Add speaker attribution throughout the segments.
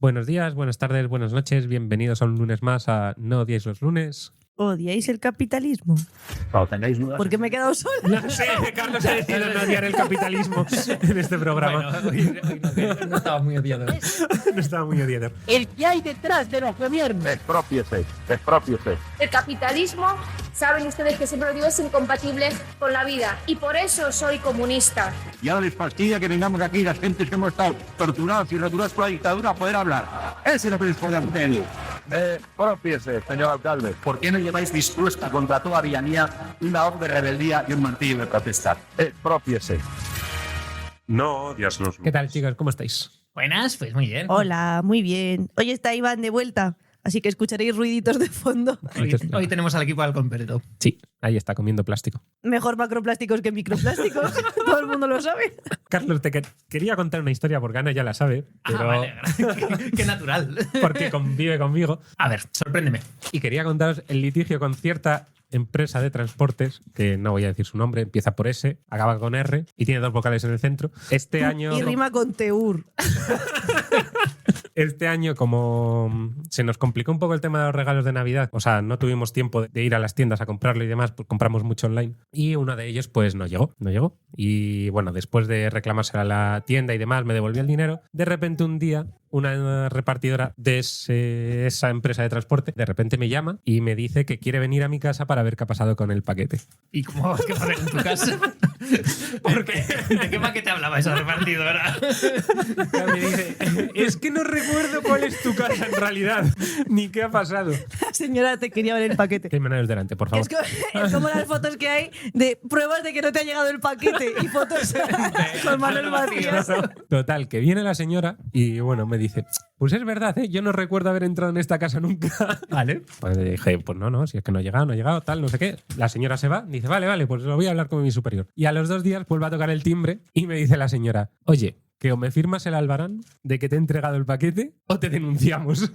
Speaker 1: Buenos días, buenas tardes, buenas noches, bienvenidos a un lunes más a No odiéis los lunes.
Speaker 2: ¿Odiáis el capitalismo?
Speaker 3: Cuando tengáis dudas.
Speaker 2: ¿Por qué me he quedado sola?
Speaker 1: No sé, Carlos ha decidido no odiar el capitalismo en este programa.
Speaker 4: Bueno, hoy no estaba muy odiado.
Speaker 1: No estaba muy odiado.
Speaker 5: El que hay detrás de los gobiernos.
Speaker 3: Expropiese.
Speaker 6: El capitalismo, saben ustedes que siempre lo digo, es incompatible con la vida. Y por eso soy comunista.
Speaker 3: Y ahora les fastidia que vengamos aquí las gentes que hemos estado torturados y returados por la dictadura a poder hablar. Ese es lo que les podemos pedir. Expropiese, señor alcalde. ¿Por qué no lleváis dispuesta contra toda villanía una hoz de rebeldía y un martillo de protestar? Expropiese.
Speaker 7: No odias los lunes.
Speaker 1: ¿Qué tal, chicos? ¿Cómo estáis?
Speaker 4: Buenas, pues muy bien.
Speaker 2: Hola, muy bien. Hoy está Iván de vuelta, así que escucharéis ruiditos de fondo.
Speaker 4: Hoy tenemos al equipo al completo.
Speaker 1: Sí, ahí está, comiendo plástico.
Speaker 2: Mejor macroplásticos que microplásticos. Todo el mundo lo sabe.
Speaker 1: Carlos, quería contar una historia porque Ana ya la sabe, pero
Speaker 4: Vale. Qué natural.
Speaker 1: porque convive conmigo.
Speaker 4: A ver, sorpréndeme.
Speaker 1: Y quería contaros el litigio con cierta empresa de transportes, que no voy a decir su nombre, empieza por S, acaba con R y tiene dos vocales en el centro. Este año...
Speaker 2: Y rima con Teur.
Speaker 1: Este año, como se nos complicó un poco el tema de los regalos de Navidad, o sea, no tuvimos tiempo de ir a las tiendas a comprarlo y demás, pues compramos mucho online. Y uno de ellos, pues no llegó. Y bueno, después de reclamárselo a la tienda y demás, me devolvió el dinero. De repente un día, una repartidora de esa empresa de transporte, de repente me llama y me dice que quiere venir a mi casa para ver qué ha pasado con el paquete.
Speaker 4: ¿Y cómo vas a pasar en tu casa? ¿Por qué? ¿De qué paquete hablaba esa repartidora?
Speaker 1: Me dice, es que no recuerdo cuál es tu casa en realidad, ni qué ha pasado.
Speaker 2: La señora te quería ver el paquete.
Speaker 1: Que hay menores delante, por favor.
Speaker 2: Es como las fotos que hay de pruebas de que no te ha llegado el paquete y fotos con manos vacías.
Speaker 1: Total, que viene la señora y bueno, me dice, pues es verdad, yo no recuerdo haber entrado en esta casa nunca.
Speaker 4: Vale.
Speaker 1: Pues le dije, pues no, si es que no ha llegado, tal, no sé qué. La señora se va, dice, vale, pues lo voy a hablar con mi superior. Y a los 2 días vuelve a tocar el timbre y me dice la señora, oye, que o me firmas el albarán de que te he entregado el paquete o te denunciamos.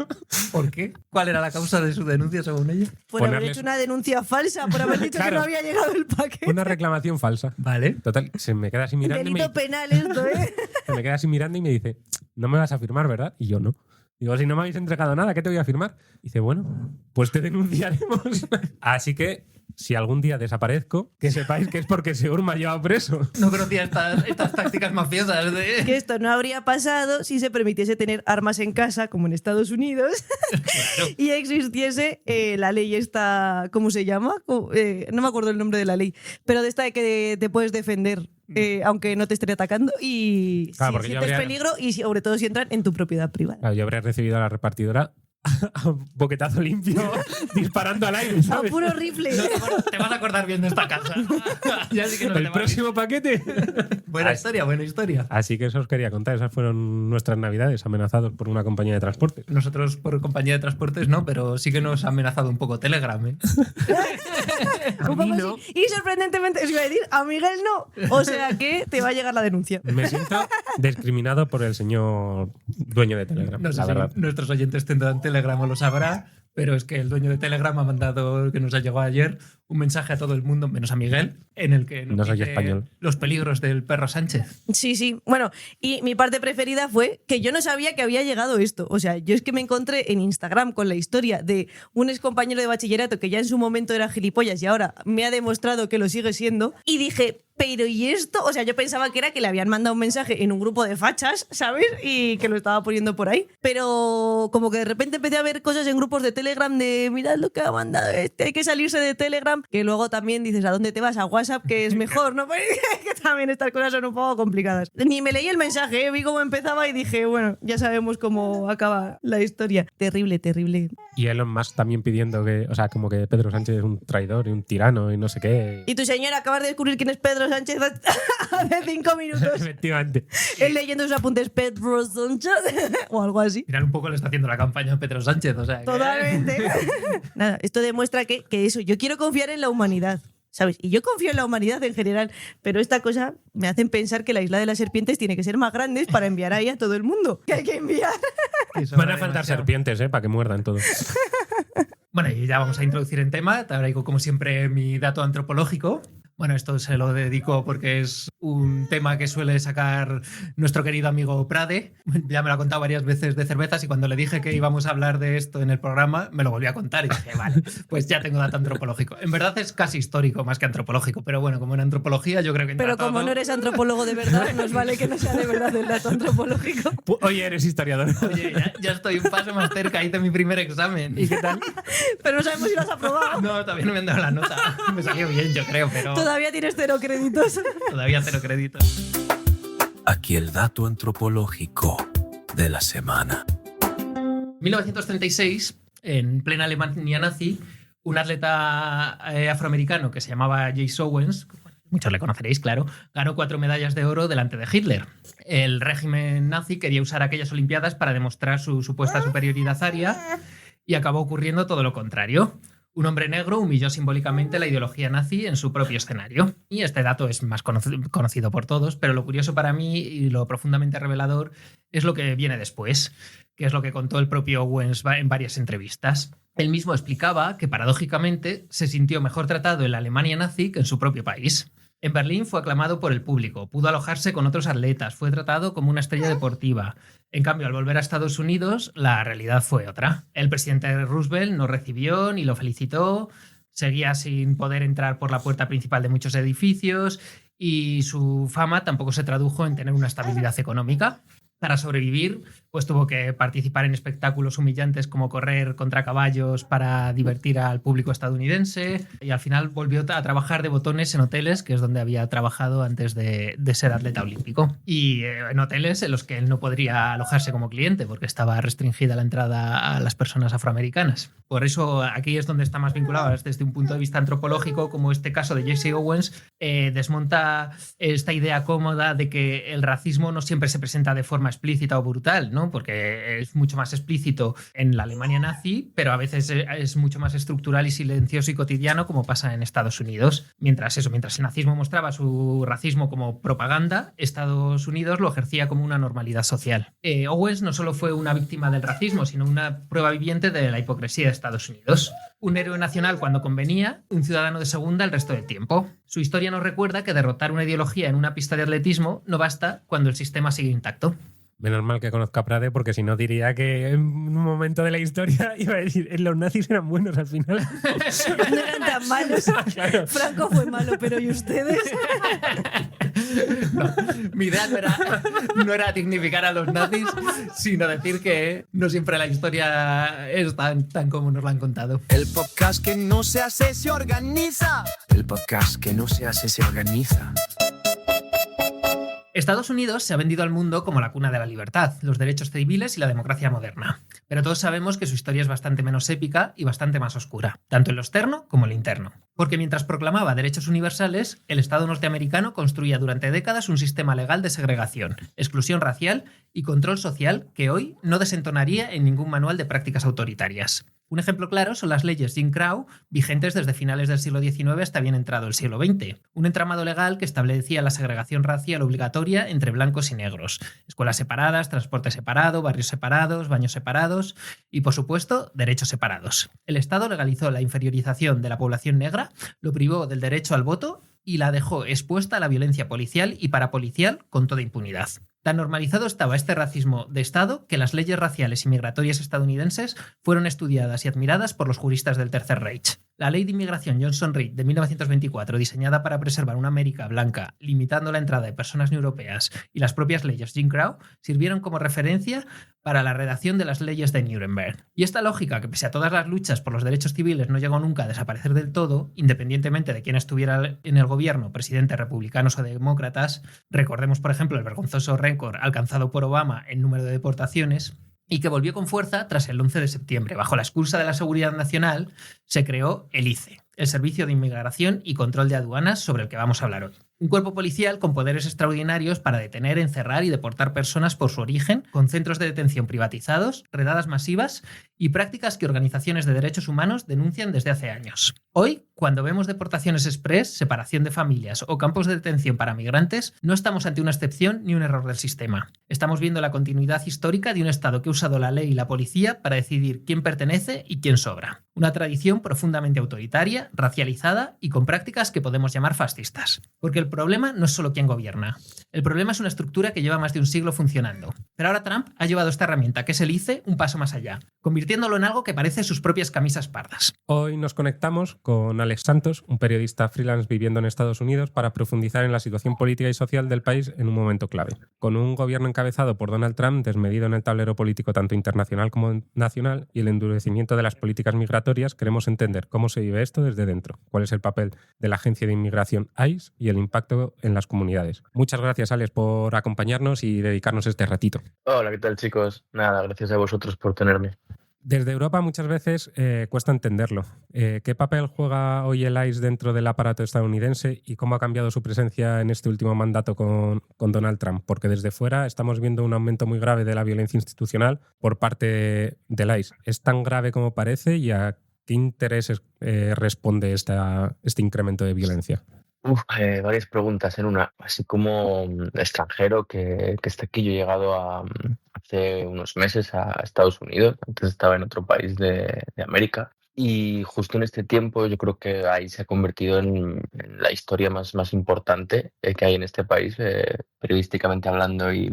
Speaker 4: ¿Por qué? ¿Cuál era la causa de su denuncia según ella?
Speaker 2: Por haber
Speaker 1: Ponerles-
Speaker 2: hecho una denuncia falsa, por haber dicho
Speaker 1: Claro.
Speaker 2: que no había llegado el paquete.
Speaker 1: Una reclamación falsa.
Speaker 4: Vale.
Speaker 1: Total, se me queda así mirando y
Speaker 2: Delito penal esto, ¿eh?
Speaker 1: se me queda así mirando y me dice, no me vas a firmar, ¿verdad? Y yo no. Digo, si no me habéis entregado nada, ¿qué te voy a firmar? Y dice, bueno, pues te denunciaremos. Así que, si algún día desaparezco, que sepáis que es porque Seur me ha llevado preso.
Speaker 4: No conocía estas tácticas mafiosas de...
Speaker 2: Que esto no habría pasado si se permitiese tener armas en casa, como en Estados Unidos, y existiese la ley esta, ¿cómo se llama? No me acuerdo el nombre de la ley, pero de esta de que te puedes defender aunque no te estén atacando y
Speaker 1: Claro,
Speaker 2: si
Speaker 1: porque yo
Speaker 2: sientes
Speaker 1: habría-
Speaker 2: peligro y sobre todo si entran en tu propiedad privada.
Speaker 1: Claro, yo habría recibido a la repartidora a boquetazo limpio disparando al aire,
Speaker 2: A
Speaker 1: ¿sabes?
Speaker 2: puro rifle.
Speaker 4: Te vas a acordar bien de esta casa. Ya sí que no te
Speaker 1: El
Speaker 4: va a-
Speaker 1: próximo paquete.
Speaker 4: Buena historia.
Speaker 1: Así que eso os quería contar. Esas fueron nuestras navidades amenazados por una compañía de transporte.
Speaker 4: Nosotros por compañía de transportes no, pero sí que nos ha amenazado un poco Telegram, ¿eh?
Speaker 1: A
Speaker 2: Un
Speaker 1: mí
Speaker 2: poco
Speaker 1: no.
Speaker 2: así. Y sorprendentemente, os iba a decir, a Miguel no. O sea que te va a llegar la denuncia.
Speaker 1: Me siento discriminado por el señor dueño de Telegram,
Speaker 4: No sé
Speaker 1: la
Speaker 4: si
Speaker 1: verdad.
Speaker 4: nuestros oyentes tendrán Telegram o lo sabrá, pero es que el dueño de Telegram ha mandado, que nos ha llegado ayer, un mensaje a todo el mundo, menos a Miguel, en el que nos
Speaker 1: No soy
Speaker 4: dice
Speaker 1: español.
Speaker 4: los peligros del perro Sánchez.
Speaker 2: Sí. Bueno, y mi parte preferida fue que yo no sabía que había llegado esto. O sea, yo es que me encontré en Instagram con la historia de un ex compañero de bachillerato que ya en su momento era gilipollas y ahora me ha demostrado que lo sigue siendo. Y dije, pero ¿y esto? O sea, yo pensaba que era que le habían mandado un mensaje en un grupo de fachas, ¿sabes? Y que lo estaba poniendo por ahí. Pero como que de repente empecé a ver cosas en grupos de Telegram de mirad lo que ha mandado este, hay que salirse de Telegram. Que luego también dices, ¿a dónde te vas? A WhatsApp, que es mejor, ¿no? Que también estas cosas son un poco complicadas. Ni me leí el mensaje, vi cómo empezaba y dije, bueno, ya sabemos cómo acaba la historia. Terrible.
Speaker 1: Y Elon Musk también pidiendo que, o sea, como que Pedro Sánchez es un traidor y un tirano y no sé qué.
Speaker 2: Y tu señora acabas de descubrir quién es Pedro Sánchez hace 5 minutos.
Speaker 1: Efectivamente.
Speaker 2: Él leyendo sus apuntes Pedro Sánchez o algo así.
Speaker 4: Mirad un poco le está haciendo la campaña a Pedro Sánchez, o sea que-
Speaker 2: Totalmente. Nada, esto demuestra que eso, yo quiero confiar en la humanidad, ¿sabes? Y yo confío en la humanidad en general, pero esta cosa me hacen pensar que la isla de las serpientes tiene que ser más grande para enviar ahí a todo el mundo. Que hay que enviar.
Speaker 4: que sobra
Speaker 1: Van a faltar
Speaker 4: demasiado.
Speaker 1: serpientes, para que muerdan todos.
Speaker 4: Bueno, y ya vamos a introducir en tema. Te traigo, como siempre, mi dato antropológico. Bueno, esto se lo dedico porque es un tema que suele sacar nuestro querido amigo Prade. Ya me lo ha contado varias veces de cervezas y cuando le dije que íbamos a hablar de esto en el programa, me lo volvió a contar y dije, vale, pues ya tengo dato antropológico. En verdad es casi histórico más que antropológico, pero bueno, como en antropología yo creo que...
Speaker 2: Pero como no eres antropólogo de verdad, nos vale que no sea de verdad el dato antropológico.
Speaker 1: Oye, eres historiador.
Speaker 4: Oye, ya estoy un paso más cerca, hice mi primer examen. ¿Y qué tal?
Speaker 2: Pero no sabemos si lo has aprobado.
Speaker 4: No, todavía no me han dado la nota. Me salió bien, yo creo, pero...
Speaker 2: Todavía tienes 0 créditos.
Speaker 4: Todavía 0 créditos.
Speaker 8: Aquí el dato antropológico de la semana.
Speaker 4: 1936, en plena Alemania nazi, un atleta afroamericano que se llamaba Jesse Owens, muchos le conoceréis, claro, ganó 4 medallas de oro delante de Hitler. El régimen nazi quería usar aquellas Olimpiadas para demostrar su supuesta superioridad aria y acabó ocurriendo todo lo contrario. Un hombre negro humilló simbólicamente la ideología nazi en su propio escenario. Y este dato es más conocido por todos, pero lo curioso para mí y lo profundamente revelador es lo que viene después, que es lo que contó el propio Owens en varias entrevistas. Él mismo explicaba que, paradójicamente, se sintió mejor tratado en la Alemania nazi que en su propio país. En Berlín fue aclamado por el público, pudo alojarse con otros atletas, fue tratado como una estrella deportiva. En cambio, al volver a Estados Unidos, la realidad fue otra. El presidente Roosevelt no recibió ni lo felicitó, seguía sin poder entrar por la puerta principal de muchos edificios y su fama tampoco se tradujo en tener una estabilidad económica. Para sobrevivir, pues tuvo que participar en espectáculos humillantes como correr contra caballos para divertir al público estadounidense y al final volvió a trabajar de botones en hoteles, que es donde había trabajado antes de ser atleta olímpico. Y en hoteles en los que él no podría alojarse como cliente porque estaba restringida la entrada a las personas afroamericanas. Por eso aquí es donde está más vinculado desde un punto de vista antropológico, como este caso de Jesse Owens desmonta esta idea cómoda de que el racismo no siempre se presenta de forma explícita o brutal, ¿no? Porque es mucho más explícito en la Alemania nazi, pero a veces es mucho más estructural y silencioso y cotidiano, como pasa en Estados Unidos. Mientras el nazismo mostraba su racismo como propaganda, Estados Unidos lo ejercía como una normalidad social. Owens no solo fue una víctima del racismo, sino una prueba viviente de la hipocresía de Estados Unidos. Un héroe nacional cuando convenía, un ciudadano de segunda el resto del tiempo. Su historia nos recuerda que derrotar una ideología en una pista de atletismo no basta cuando el sistema sigue intacto.
Speaker 1: Menos mal que conozco a Prade, porque si no diría que en un momento de la historia iba a decir los nazis eran buenos al final.
Speaker 2: No eran tan malos. Claro. Franco fue malo, pero ¿y ustedes?
Speaker 4: No, mi idea no era dignificar a los nazis, sino decir que no siempre la historia es tan como nos la han contado.
Speaker 8: El podcast que no se hace se organiza. El podcast que no se hace se organiza.
Speaker 4: Estados Unidos se ha vendido al mundo como la cuna de la libertad, los derechos civiles y la democracia moderna. Pero todos sabemos que su historia es bastante menos épica y bastante más oscura, tanto en lo externo como en lo interno. Porque mientras proclamaba derechos universales, el Estado norteamericano construía durante décadas un sistema legal de segregación, exclusión racial y control social que hoy no desentonaría en ningún manual de prácticas autoritarias. Un ejemplo claro son las leyes Jim Crow, vigentes desde finales del siglo XIX hasta bien entrado el siglo XX. Un entramado legal que establecía la segregación racial obligatoria entre blancos y negros. Escuelas separadas, transporte separado, barrios separados, baños separados y, por supuesto, derechos separados. El Estado legalizó la inferiorización de la población negra, lo privó del derecho al voto y la dejó expuesta a la violencia policial y parapolicial con toda impunidad. Tan normalizado estaba este racismo de Estado que las leyes raciales y migratorias estadounidenses fueron estudiadas y admiradas por los juristas del Tercer Reich. La ley de inmigración Johnson-Reed de 1924, diseñada para preservar una América blanca, limitando la entrada de personas no europeas, y las propias leyes Jim Crow, sirvieron como referencia para la redacción de las leyes de Nuremberg. Y esta lógica, que pese a todas las luchas por los derechos civiles no llegó nunca a desaparecer del todo, independientemente de quién estuviera en el gobierno, presidentes republicanos o demócratas, recordemos por ejemplo el vergonzoso récord alcanzado por Obama en número de deportaciones, y que volvió con fuerza tras el 11 de septiembre. Bajo la excusa de la seguridad nacional se creó el ICE, el Servicio de Inmigración y Control de Aduanas, sobre el que vamos a hablar hoy. Un cuerpo policial con poderes extraordinarios para detener, encerrar y deportar personas por su origen, con centros de detención privatizados, redadas masivas y prácticas que organizaciones de derechos humanos denuncian desde hace años. Hoy, cuando vemos deportaciones express, separación de familias o campos de detención para migrantes, no estamos ante una excepción ni un error del sistema. Estamos viendo la continuidad histórica de un Estado que ha usado la ley y la policía para decidir quién pertenece y quién sobra. Una tradición profundamente autoritaria, racializada y con prácticas que podemos llamar fascistas. Porque el problema no es solo quién gobierna. El problema es una estructura que lleva más de un siglo funcionando. Pero ahora Trump ha llevado esta herramienta, que es el ICE, un paso más allá, convirtiéndolo en algo que parece sus propias camisas pardas.
Speaker 1: Hoy nos conectamos con Alex Santos, un periodista freelance viviendo en Estados Unidos, para profundizar en la situación política y social del país en un momento clave. Con un gobierno encabezado por Donald Trump desmedido en el tablero político tanto internacional como nacional y el endurecimiento de las políticas migratorias, queremos entender cómo se vive esto desde dentro, cuál es el papel de la Agencia de Inmigración ICE y el impacto en las comunidades. Muchas gracias, Alex, por acompañarnos y dedicarnos este ratito.
Speaker 9: Hola, ¿qué tal, chicos? Nada, gracias a vosotros por tenerme.
Speaker 1: Desde Europa muchas veces cuesta entenderlo. ¿Qué papel juega hoy el ICE dentro del aparato estadounidense y cómo ha cambiado su presencia en este último mandato con Donald Trump? Porque desde fuera estamos viendo un aumento muy grave de la violencia institucional por parte del ICE. ¿Es tan grave como parece y a qué intereses responde este incremento de violencia?
Speaker 9: Varias preguntas en una. Así como extranjero que está aquí, yo he llegado hace unos meses a Estados Unidos. Antes estaba en otro país de América. Y justo en este tiempo yo creo que ahí se ha convertido en la historia más importante que hay en este país, periodísticamente hablando y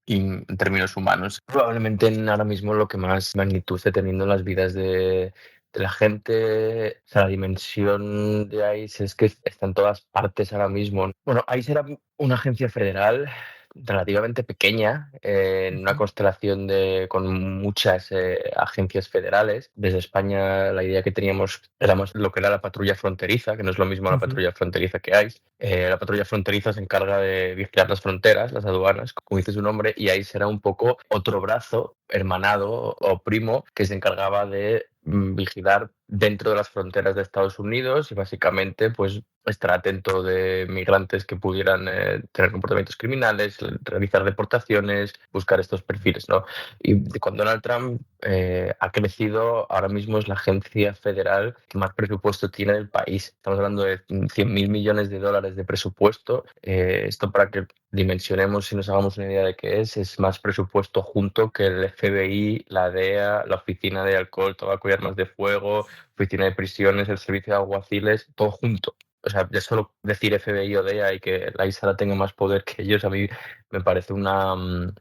Speaker 9: en términos humanos. Probablemente ahora mismo lo que más magnitud esté teniendo en las vidas de la gente. O sea, la dimensión de ICE es que está en todas partes ahora mismo. Bueno, ICE era una agencia federal relativamente pequeña, en una constelación con muchas agencias federales. Desde España la idea que teníamos era más lo que era la patrulla fronteriza, que no es lo mismo la patrulla fronteriza que ICE. La patrulla fronteriza se encarga de vigilar las fronteras, las aduanas, como dice su nombre, y ICE era un poco otro brazo, hermanado o primo, que se encargaba de vigilar dentro de las fronteras de Estados Unidos y básicamente pues estar atento de migrantes que pudieran tener comportamientos criminales, realizar deportaciones, buscar estos perfiles, ¿no? Y con Donald Trump ha crecido, ahora mismo es la agencia federal que más presupuesto tiene del país. Estamos hablando de 100.000 millones de dólares de presupuesto. Esto, para que dimensionemos y nos hagamos una idea de qué es más presupuesto junto que el FBI, la DEA, la Oficina de Alcohol, Tabaco y Armas de Fuego, Oficina de Prisiones, el Servicio de Alguaciles, todo junto. O sea, ya solo decir FBI o DEA y que la ISA tenga más poder que ellos, a mí me parece una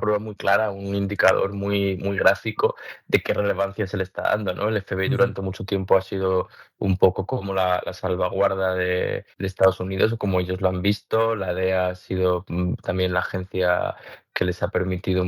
Speaker 9: prueba muy clara, un indicador muy gráfico de qué relevancia se le está dando, ¿no? El FBI durante mucho tiempo ha sido un poco como la salvaguarda de Estados Unidos, o como ellos lo han visto. La DEA ha sido también la agencia que les ha permitido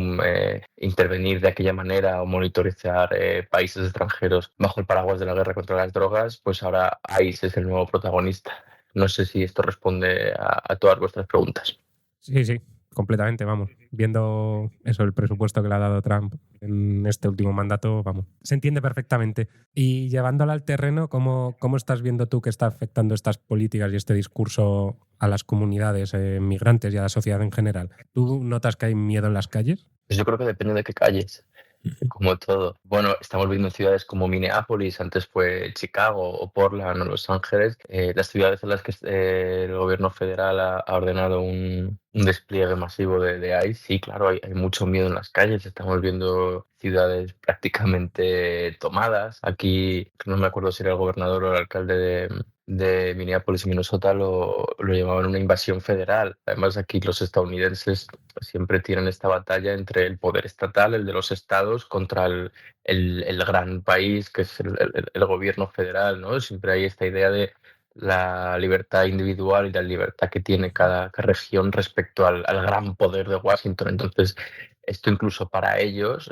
Speaker 9: intervenir de aquella manera o monitorizar países extranjeros bajo el paraguas de la guerra contra las drogas. Pues ahora ICE es el nuevo protagonista. No sé si esto responde a todas vuestras preguntas.
Speaker 1: Sí, completamente, vamos. Viendo eso, el presupuesto que le ha dado Trump en este último mandato, vamos, se entiende perfectamente. Y llevándola al terreno, ¿cómo estás viendo tú que está afectando estas políticas y este discurso a las comunidades migrantes y a la sociedad en general? ¿Tú notas que hay miedo en las calles?
Speaker 9: Pues yo creo que depende de qué calles. Como todo. Bueno, estamos viendo en ciudades como Minneapolis, antes fue Chicago o Portland o Los Ángeles, las ciudades en las que el gobierno federal ha ordenado un despliegue masivo de ICE. Sí, claro, hay mucho miedo en las calles. Estamos viendo ciudades prácticamente tomadas. Aquí, no me acuerdo si era el gobernador o el alcalde de Minneapolis y Minnesota, lo llamaban una invasión federal. Además, aquí los estadounidenses siempre tienen esta batalla entre el poder estatal, el de los estados, contra el gran país, que es el gobierno federal, ¿no? Siempre hay esta idea de la libertad individual y la libertad que tiene cada región respecto al gran poder de Washington. Entonces, esto incluso para ellos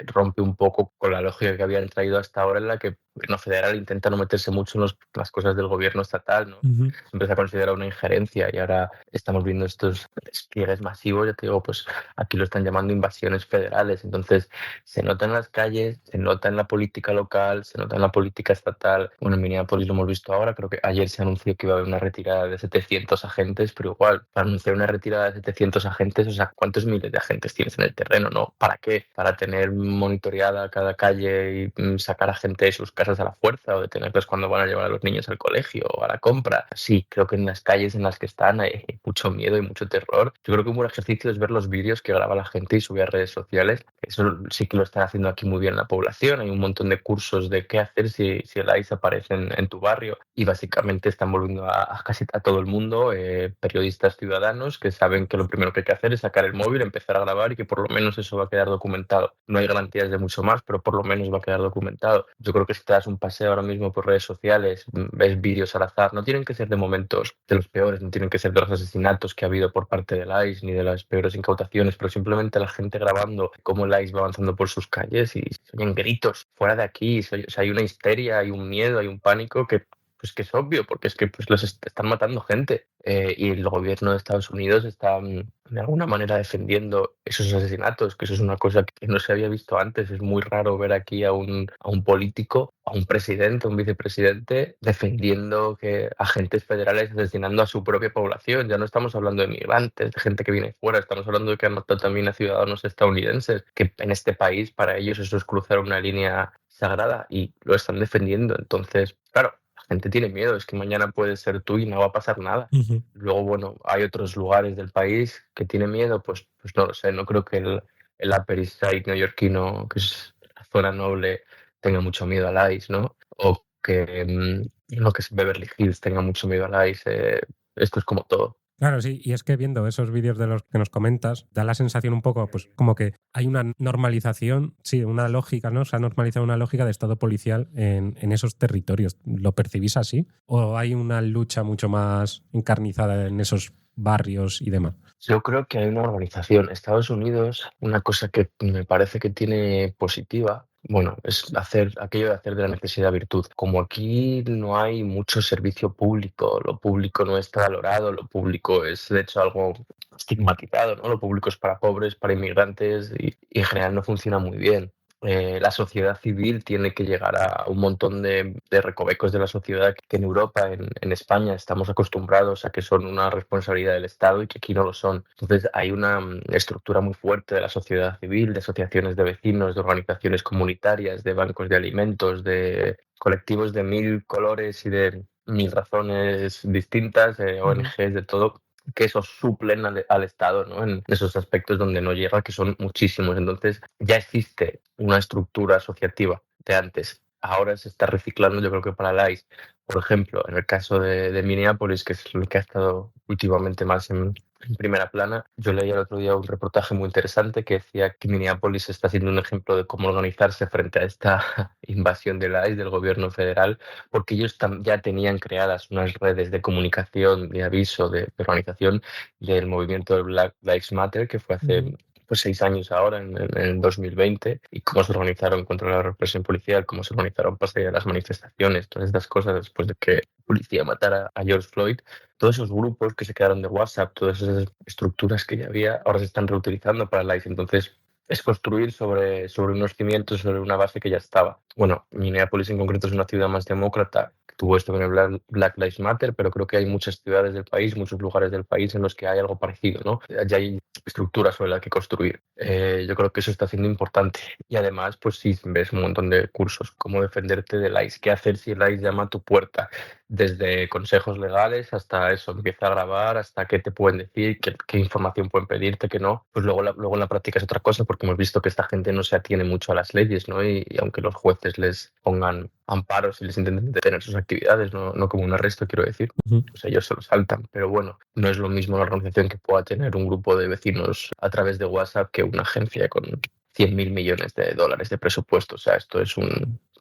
Speaker 9: rompe un poco con la lógica que habían traído hasta ahora, en la que el gobierno federal intenta no meterse mucho en las cosas del gobierno estatal, ¿no? Siempre se ha considerado una injerencia, y ahora estamos viendo estos despliegues masivos. Ya te digo, pues aquí lo están llamando invasiones federales. Entonces se nota en las calles, se nota en la política local, se nota en la política estatal. Bueno, en Minneapolis lo hemos visto ahora, creo que ayer se anunció que iba a haber una retirada de 700 agentes, pero igual, para anunciar una retirada de 700 agentes, o sea, ¿cuántos miles de agentes tienes en el terreno, no? ¿Para qué? Para tener monitoreada cada calle y sacar a gente de sus casas casas a la fuerza o detenerles cuando van a llevar a los niños al colegio o a la compra. Sí, creo que en las calles en las que están hay mucho miedo y mucho terror. Yo creo que un buen ejercicio es ver los vídeos que graba la gente y sube a redes sociales. Eso sí que lo están haciendo aquí muy bien la población. Hay un montón de cursos de qué hacer si el ICE aparece en tu barrio, y básicamente están volviendo a casi a todo el mundo, periodistas ciudadanos que saben que lo primero que hay que hacer es sacar el móvil, empezar a grabar, y que por lo menos eso va a quedar documentado. No hay garantías de mucho más, pero por lo menos va a quedar documentado. Yo creo que si te das un paseo ahora mismo por redes sociales, ves vídeos al azar, no tienen que ser de momentos de los peores, no tienen que ser de los asesinatos que ha habido por parte del ICE ni de las peores incautaciones, pero simplemente la gente grabando cómo el ICE va avanzando por sus calles y se oyen gritos fuera de aquí. O sea, hay una histeria, hay un miedo, hay un pánico que que es obvio, porque es que pues los están matando gente, y el gobierno de Estados Unidos está de alguna manera defendiendo esos asesinatos, que eso es una cosa que no se había visto antes. Es muy raro ver aquí a un político, a un presidente, a un vicepresidente defendiendo que agentes federales asesinando a su propia población. Ya no estamos hablando de migrantes, de gente que viene fuera, estamos hablando de que han matado también a ciudadanos estadounidenses, que en este país para ellos eso es cruzar una línea sagrada, y lo están defendiendo. Entonces, claro, la gente tiene miedo, es que mañana puede ser tú y no va a pasar nada.
Speaker 1: Ujú.
Speaker 9: Luego, bueno, hay otros lugares del país que tienen miedo, pues no lo sé, no creo que el Upper East Side neoyorquino, que es la zona noble, tenga mucho miedo al ICE, ¿no? O que lo que es Beverly Hills tenga mucho miedo al ICE. Esto es como todo.
Speaker 1: Claro, sí, y es que viendo esos vídeos de los que nos comentas, da la sensación un poco, pues como que hay una normalización, sí, una lógica, ¿no? Se ha normalizado una lógica de estado policial en esos territorios. ¿Lo percibís así? ¿O hay una lucha mucho más encarnizada en esos barrios y demás?
Speaker 9: Yo creo que hay una organización. Estados Unidos, una cosa que me parece que tiene positiva, bueno, es aquello de hacer de la necesidad virtud. Como aquí no hay mucho servicio público, lo público no está valorado, lo público es de hecho algo estigmatizado, ¿no? Lo público es para pobres, para inmigrantes, y en general no funciona muy bien. La sociedad civil tiene que llegar a un montón de recovecos de la sociedad que en Europa, en España, estamos acostumbrados a que son una responsabilidad del Estado y que aquí no lo son. Entonces hay una estructura muy fuerte de la sociedad civil, de asociaciones de vecinos, de organizaciones comunitarias, de bancos de alimentos, de colectivos de 1000 colores y de 1000 razones distintas, ONGs, de todo, que eso suplen al Estado, ¿no? En esos aspectos donde no llega, que son muchísimos. Entonces ya existe una estructura asociativa de antes. Ahora se está reciclando, yo creo que para la ICE. Por ejemplo, en el caso de Minneapolis, que es lo que ha estado últimamente más en primera plana, yo leí el otro día un reportaje muy interesante que decía que Minneapolis está siendo un ejemplo de cómo organizarse frente a esta invasión de la ICE, del gobierno federal, porque ellos ya tenían creadas unas redes de comunicación, de aviso, de organización del movimiento de Black Lives Matter, que fue hace 6 años ahora, en el 2020, y cómo se organizaron contra la represión policial, cómo se organizaron para salir a las manifestaciones, todas estas cosas después de que la policía matara a George Floyd. Todos esos grupos que se quedaron de WhatsApp, todas esas estructuras que ya había, ahora se están reutilizando para la ICE. Entonces, es construir sobre unos cimientos, sobre una base que ya estaba. Bueno, Minneapolis en concreto es una ciudad más demócrata, que tuvo esto con el Black Lives Matter, pero creo que hay muchas ciudades del país, muchos lugares del país en los que hay algo parecido, ¿no? Ya hay estructuras sobre las que construir. Yo creo que eso está siendo importante. Y además, pues sí, ves un montón de cursos, cómo defenderte del ICE, qué hacer si el ICE llama a tu puerta, desde consejos legales hasta eso, empieza a grabar, hasta qué te pueden decir, qué información pueden pedirte, qué no. Pues luego en la práctica es otra cosa, porque hemos visto que esta gente no se atiene mucho a las leyes, ¿no? Y aunque los jueces les pongan amparos y les intenten detener sus actividades, no como un arresto, quiero decir, pues ellos se lo saltan. Pero bueno, no es lo mismo la organización que pueda tener un grupo de vecinos a través de WhatsApp que una agencia con 100.000 millones de dólares de presupuesto. O sea, esto es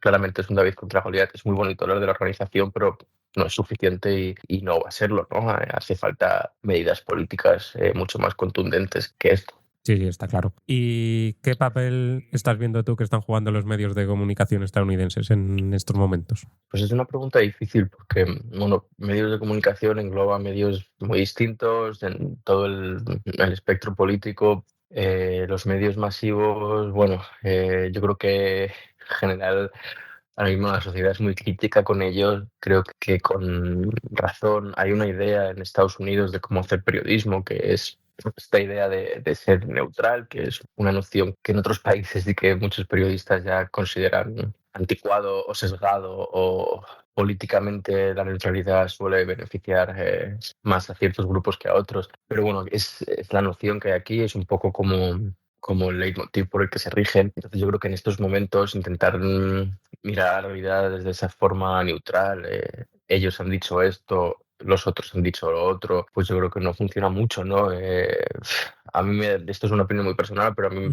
Speaker 9: claramente es un David contra Goliat. Es muy bonito hablar de la organización, pero no es suficiente y no va a serlo, ¿no? Hace falta medidas políticas mucho más contundentes que esto.
Speaker 1: Sí, está claro. ¿Y qué papel estás viendo tú que están jugando los medios de comunicación estadounidenses en estos momentos?
Speaker 9: Pues es una pregunta difícil porque, bueno, medios de comunicación engloba medios muy distintos en todo el espectro político. Los medios masivos, bueno, yo creo que en general ahora mismo la sociedad es muy crítica con ellos. Creo que con razón hay una idea en Estados Unidos de cómo hacer periodismo, que es esta idea de ser neutral, que es una noción que en otros países y que muchos periodistas ya consideran anticuado o sesgado o políticamente la neutralidad suele beneficiar más a ciertos grupos que a otros. Pero bueno, es la noción que hay aquí, es un poco como el leitmotiv por el que se rigen. Entonces yo creo que en estos momentos intentar mirar la realidad desde esa forma neutral, ellos han dicho esto, los otros han dicho lo otro, pues yo creo que no funciona mucho, ¿no? A mí esto es una opinión muy personal, pero a mí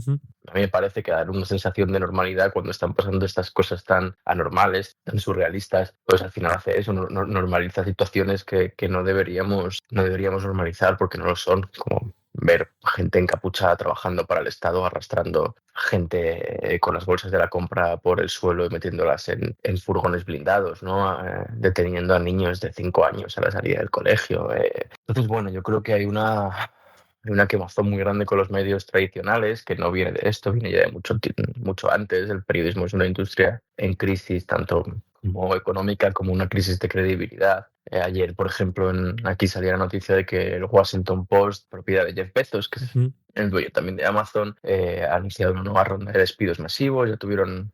Speaker 9: me parece que dar una sensación de normalidad cuando están pasando estas cosas tan anormales, tan surrealistas, pues al final hace eso, normaliza situaciones que no deberíamos normalizar porque no lo son, como ver gente encapuchada trabajando para el Estado, arrastrando gente con las bolsas de la compra por el suelo y metiéndolas en furgones blindados, ¿no? Deteniendo a niños de 5 años a la salida del colegio. Entonces, bueno, yo creo que hay una quemazón muy grande con los medios tradicionales, que no viene de esto, viene ya de mucho antes. El periodismo es una industria en crisis, tanto como económica como una crisis de credibilidad. Ayer, por ejemplo, aquí salía la noticia de que el Washington Post, propiedad de Jeff Bezos, que es el dueño también de Amazon, ha anunciado una nueva ronda de despidos masivos. Ya tuvieron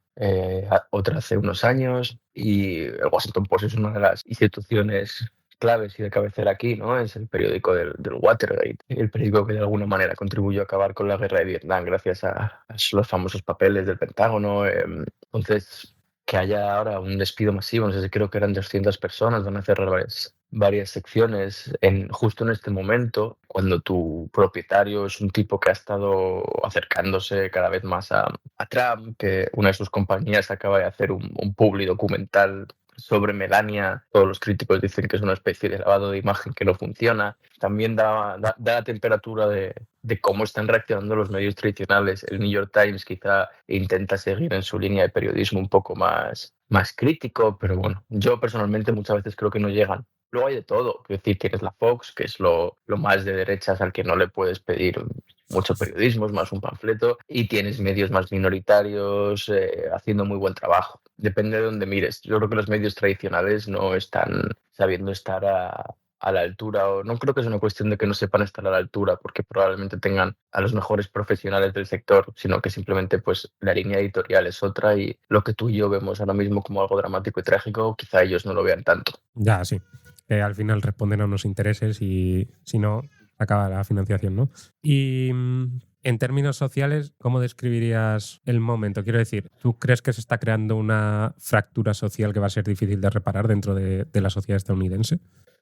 Speaker 9: otra hace unos años, y el Washington Post es una de las instituciones claves y de cabecera aquí, ¿no? Es el periódico del Watergate, el periódico que de alguna manera contribuyó a acabar con la guerra de Vietnam gracias a los famosos papeles del Pentágono. Entonces, que haya ahora un despido masivo, no sé si creo que eran 200 personas, van a cerrar varias secciones justo en este momento, cuando tu propietario es un tipo que ha estado acercándose cada vez más a Trump, que una de sus compañías acaba de hacer un publi documental sobre Melania. Todos los críticos dicen que es una especie de lavado de imagen que no funciona. También da la temperatura de cómo están reaccionando los medios tradicionales. El New York Times quizá intenta seguir en su línea de periodismo un poco más crítico, pero bueno, yo personalmente muchas veces creo que no llegan. Luego hay de todo, es decir, tienes la Fox, que es lo más de derechas, al que no le puedes pedir mucho periodismo, es más un panfleto, y tienes medios más minoritarios haciendo muy buen trabajo. Depende de dónde mires. Yo creo que los medios tradicionales no están sabiendo estar a la altura, o no creo que es una cuestión de que no sepan estar a la altura porque probablemente tengan a los mejores profesionales del sector, sino que simplemente pues la línea editorial es otra, y lo que tú y yo vemos ahora mismo como algo dramático y trágico, quizá ellos no lo vean tanto.
Speaker 1: Ya, sí. Que al final responden a unos intereses y si no, acaba la financiación, ¿no? Y en términos sociales, ¿cómo describirías el momento? Quiero decir, ¿tú crees que se está creando una fractura social que va a ser difícil de reparar dentro de la sociedad estadounidense?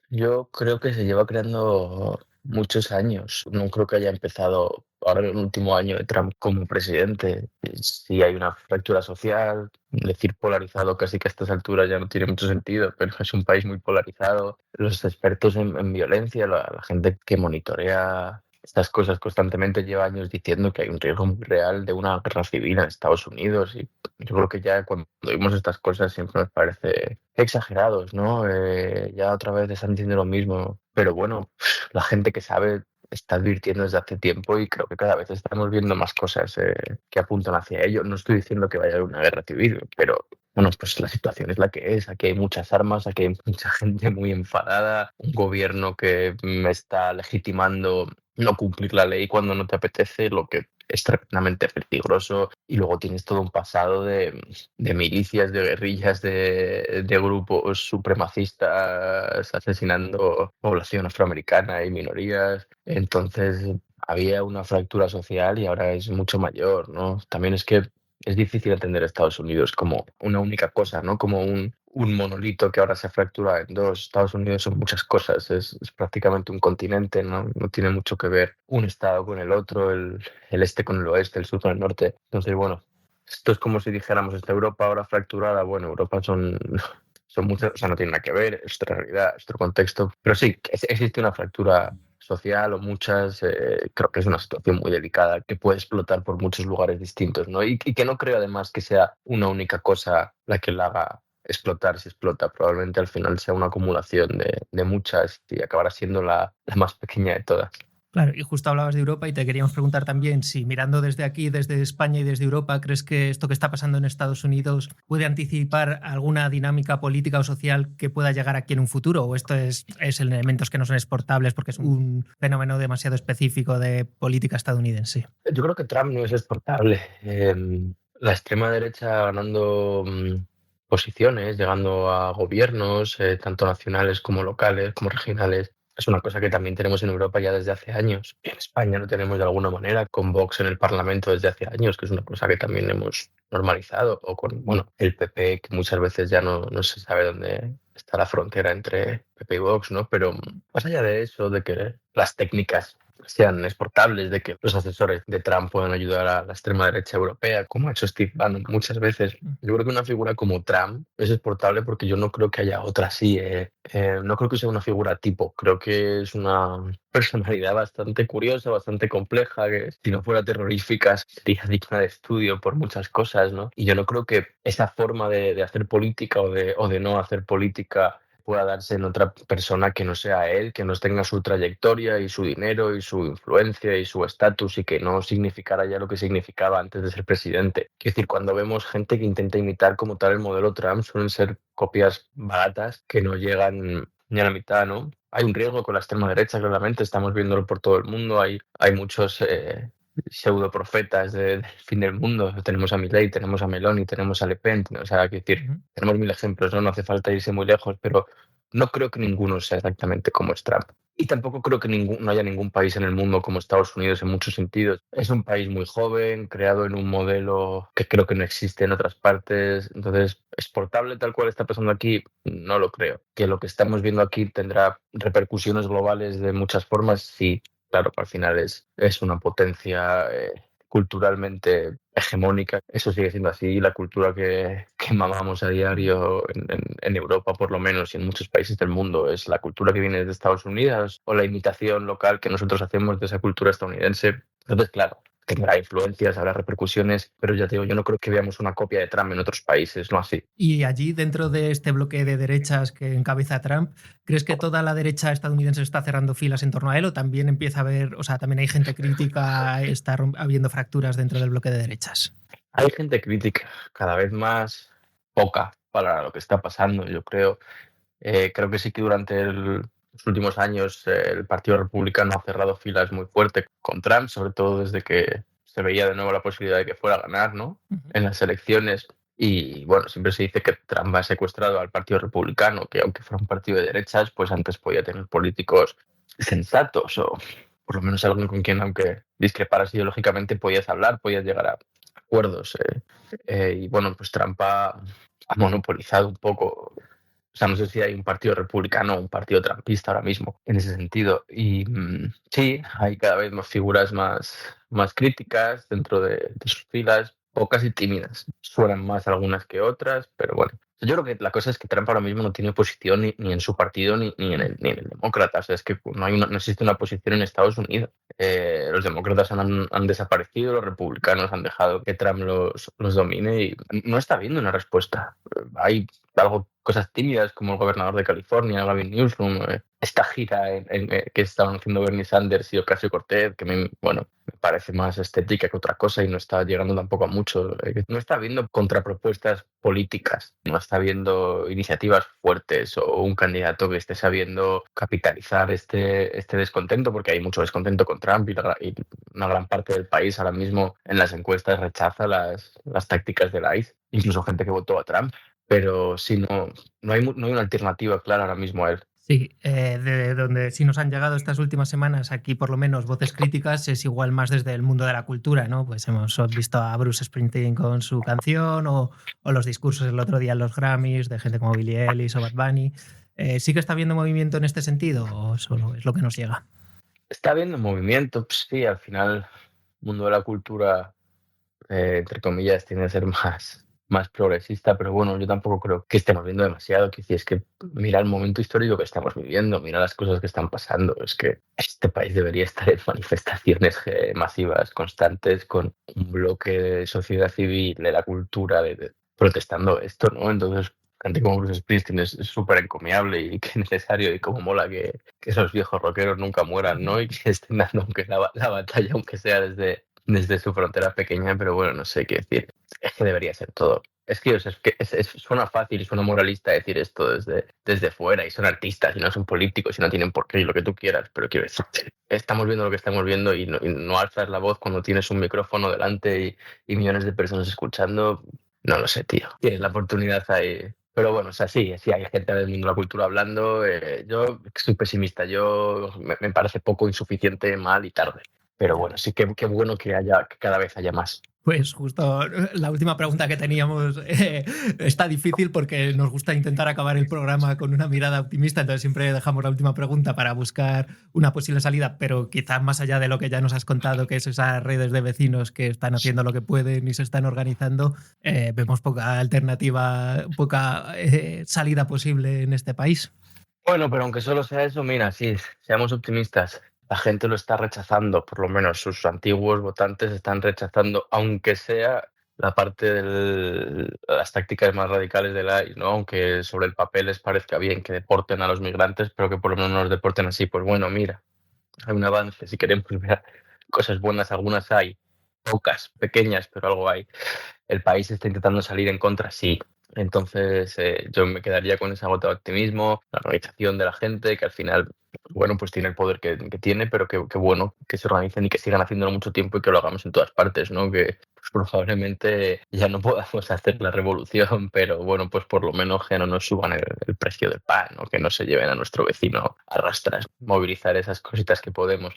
Speaker 9: Yo creo que se lleva creando muchos años. No creo que haya empezado ahora en el último año de Trump como presidente. Sí hay una fractura social, decir polarizado casi que a estas alturas ya no tiene mucho sentido, pero es un país muy polarizado. Los expertos en violencia, la gente que monitorea estas cosas constantemente lleva años diciendo que hay un riesgo muy real de una guerra civil en Estados Unidos, y yo creo que ya cuando vimos estas cosas siempre nos parece exagerados, ¿no? Ya otra vez están diciendo lo mismo, pero bueno, la gente que sabe está advirtiendo desde hace tiempo, y creo que cada vez estamos viendo más cosas que apuntan hacia ello. No estoy diciendo que vaya a haber una guerra civil, pero bueno, pues la situación es la que es. Aquí hay muchas armas, aquí hay mucha gente muy enfadada, un gobierno que me está legitimando no cumplir la ley cuando no te apetece, lo que es tremendamente peligroso. Y luego tienes todo un pasado de milicias, de guerrillas, de grupos supremacistas asesinando población afroamericana y minorías. Entonces había una fractura social y ahora es mucho mayor, ¿no? También es que es difícil entender a Estados Unidos como una única cosa, ¿no? Como un monolito que ahora se fractura en dos. Estados Unidos son muchas cosas, es prácticamente un continente, ¿no? No tiene mucho que ver un estado con el otro, el este con el oeste, el sur con el norte. Entonces, bueno, esto es como si dijéramos esta Europa ahora fracturada. Bueno, Europa son muchas, o sea, no tiene nada que ver, es otra realidad, es otro contexto. Pero sí, existe una fractura social o muchas. Creo que es una situación muy delicada que puede explotar por muchos lugares distintos, ¿no? Y que no creo además que sea una única cosa la que la haga explotar. Si explota, probablemente al final sea una acumulación de muchas y acabará siendo la más pequeña de todas.
Speaker 4: Claro, y justo hablabas de Europa y te queríamos preguntar también si mirando desde aquí, desde España y desde Europa, ¿crees que esto que está pasando en Estados Unidos puede anticipar alguna dinámica política o social que pueda llegar aquí en un futuro? ¿O esto es elementos que no son exportables porque es un fenómeno demasiado específico de política estadounidense?
Speaker 9: Yo creo que Trump no es exportable. la extrema derecha ganando posiciones, llegando a gobiernos, tanto nacionales como locales, como regionales, es una cosa que también tenemos en Europa ya desde hace años. En España lo tenemos de alguna manera, con Vox en el Parlamento desde hace años, que es una cosa que también hemos normalizado, o con el PP, que muchas veces ya no se sabe dónde está la frontera entre PP y Vox, ¿no? Pero más allá de eso, de que las técnicas sean exportables, de que los asesores de Trump puedan ayudar a la extrema derecha europea, como ha hecho Steve Bannon muchas veces. Yo creo que una figura como Trump es exportable porque yo no creo que haya otra así. No creo que sea una figura tipo. Creo que es una personalidad bastante curiosa, bastante compleja, que si no fuera terrorífica sería digna de estudio por muchas cosas, ¿no? Y yo no creo que esa forma de hacer política o de no hacer política pueda darse en otra persona que no sea él, que no tenga su trayectoria y su dinero y su influencia y su estatus y que no significara ya lo que significaba antes de ser presidente. Es decir, cuando vemos gente que intenta imitar como tal el modelo Trump, suelen ser copias baratas que no llegan ni a la mitad, ¿no? Hay un riesgo con la extrema derecha, claramente, estamos viéndolo por todo el mundo, hay muchos pseudo profetas del fin del mundo. Tenemos a Milei, tenemos a Meloni, tenemos a Le Pen, o sea, que decir, tenemos mil ejemplos, ¿no? No hace falta irse muy lejos, pero no creo que ninguno sea exactamente como es Trump. Y tampoco creo que no haya ningún país en el mundo como Estados Unidos en muchos sentidos. Es un país muy joven, creado en un modelo que creo que no existe en otras partes. Entonces, ¿exportable tal cual está pasando aquí? No lo creo. Que lo que estamos viendo aquí tendrá repercusiones globales de muchas formas, sí. Claro, al final es una potencia culturalmente hegemónica. Eso sigue siendo así. La cultura que mamamos a diario en Europa, por lo menos, y en muchos países del mundo, es la cultura que viene de Estados Unidos o la imitación local que nosotros hacemos de esa cultura estadounidense. Entonces, claro, tendrá influencias, habrá repercusiones, pero ya te digo, yo no creo que veamos una copia de Trump en otros países, no así.
Speaker 4: Y allí, dentro de este bloque de derechas que encabeza Trump, ¿crees que toda la derecha estadounidense está cerrando filas en torno a él o también empieza a haber, o sea, también hay gente crítica, está habiendo fracturas dentro del bloque de derechas?
Speaker 9: Hay gente crítica, cada vez más poca para lo que está pasando, yo creo. Creo que sí que durante los últimos años el Partido Republicano ha cerrado filas muy fuerte con Trump, sobre todo desde que se veía de nuevo la posibilidad de que fuera a ganar, ¿no? En las elecciones. Y bueno, siempre se dice que Trump ha secuestrado al Partido Republicano, que aunque fuera un partido de derechas, pues antes podía tener políticos sensatos o por lo menos alguien con quien, aunque discreparas ideológicamente, podías hablar, podías llegar a acuerdos. Y bueno, pues Trump ha monopolizado un poco. O sea, no sé si hay un partido republicano o un partido trumpista ahora mismo en ese sentido. Y sí, hay cada vez más figuras más críticas dentro de sus filas, pocas y tímidas. Suenan más algunas que otras, pero bueno. Yo creo que la cosa es que Trump ahora mismo no tiene posición ni en su partido ni en el demócrata. O sea, es que no existe una posición en Estados Unidos. Los demócratas han desaparecido, los republicanos han dejado que Trump los domine y no está habiendo una respuesta. Hay cosas tímidas como el gobernador de California, Gavin Newsom, esta gira que estaban haciendo Bernie Sanders y Ocasio-Cortez, que me parece más estética que otra cosa y no está llegando tampoco a mucho. No está habiendo contrapropuestas políticas, no está habiendo iniciativas fuertes o un candidato que esté sabiendo capitalizar este descontento, porque hay mucho descontento con Trump y una gran parte del país ahora mismo en las encuestas rechaza las tácticas del ICE, incluso gente que votó a Trump. Pero sí, no hay una alternativa clara ahora mismo a él.
Speaker 4: Sí, de donde sí nos han llegado estas últimas semanas, aquí por lo menos voces críticas, es igual más desde el mundo de la cultura, ¿no? Pues hemos visto a Bruce Springsteen con su canción o los discursos el otro día en los Grammys de gente como Billie Eilish o Bad Bunny. ¿Sí que está habiendo movimiento en este sentido o solo es lo que nos llega?
Speaker 9: Está habiendo movimiento, pues sí, al final el mundo de la cultura, entre comillas, tiene que ser más progresista, pero bueno, yo tampoco creo que estemos viendo demasiado. Es que mira el momento histórico que estamos viviendo, mira las cosas que están pasando. Es que este país debería estar en manifestaciones masivas, constantes, con un bloque de sociedad civil, de la cultura, protestando esto, ¿no? Entonces, gente como Bruce Springsteen es súper encomiable y que necesario y como mola que esos viejos rockeros nunca mueran, ¿no? Y que estén dando aunque la batalla, aunque sea desde su frontera pequeña, pero bueno, no sé qué decir. Es que debería ser todo. Es que, o sea, es que suena fácil y suena moralista decir esto desde fuera, y son artistas y no son políticos y no tienen por qué y lo que tú quieras, pero quiero decir, estamos viendo lo que estamos viendo y no alzas la voz cuando tienes un micrófono delante y millones de personas escuchando. No lo sé, tío. Tienes la oportunidad ahí. Pero bueno, o sea, sí hay gente del mundo de la cultura hablando. Yo soy pesimista, me parece poco, insuficiente, mal y tarde. Pero bueno, sí que bueno que cada vez haya más.
Speaker 4: Pues justo la última pregunta que teníamos está difícil porque nos gusta intentar acabar el programa con una mirada optimista, entonces siempre dejamos la última pregunta para buscar una posible salida, pero quizás más allá de lo que ya nos has contado, que es esas redes de vecinos que están haciendo lo que pueden y se están organizando, vemos poca alternativa, poca salida posible en este país.
Speaker 9: Bueno, pero aunque solo sea eso, mira, sí, seamos optimistas. La gente lo está rechazando, por lo menos sus antiguos votantes están rechazando, aunque sea la parte de las tácticas más radicales del ICE, ¿no? Aunque sobre el papel les parezca bien que deporten a los migrantes, pero que por lo menos no los deporten así. Pues bueno, mira, hay un avance. Si queremos ver cosas buenas, algunas hay, pocas, pequeñas, pero algo hay. El país está intentando salir en contra, sí. Entonces yo me quedaría con esa gota de optimismo, la organización de la gente, que al final, bueno, pues tiene el poder que tiene, pero que bueno, que se organicen y que sigan haciéndolo mucho tiempo y que lo hagamos en todas partes, ¿no? Que pues, probablemente ya no podamos hacer la revolución, pero bueno, pues por lo menos que no nos suban el precio del pan, ¿no? Que no se lleven a nuestro vecino a rastras, movilizar esas cositas que podemos.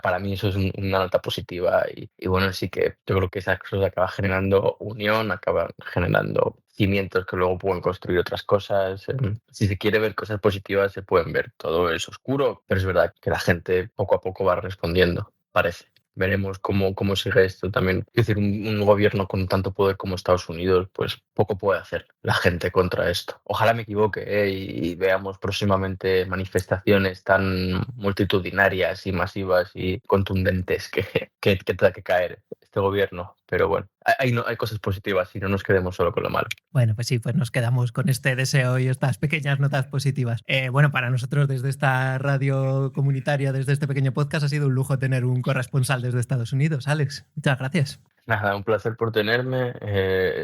Speaker 9: Para mí eso es una nota positiva y bueno, sí que yo creo que esas cosas acaban generando unión, acaban generando cimientos que luego pueden construir otras cosas. Si se quiere ver cosas positivas, se pueden ver. Todo es oscuro, pero es verdad que la gente poco a poco va respondiendo, parece. Veremos cómo sigue esto también. Es decir, un gobierno con tanto poder como Estados Unidos, pues poco puede hacer la gente contra esto. Ojalá me equivoque y veamos próximamente manifestaciones tan multitudinarias y masivas y contundentes que tenga que caer este gobierno. Pero bueno, hay cosas positivas y no nos quedemos solo con lo malo.
Speaker 4: Bueno, pues sí, pues nos quedamos con este deseo y estas pequeñas notas positivas. Bueno, para nosotros desde esta radio comunitaria, desde este pequeño podcast, ha sido un lujo tener un corresponsal desde Estados Unidos. Alex, muchas gracias.
Speaker 9: Nada, un placer por tenerme.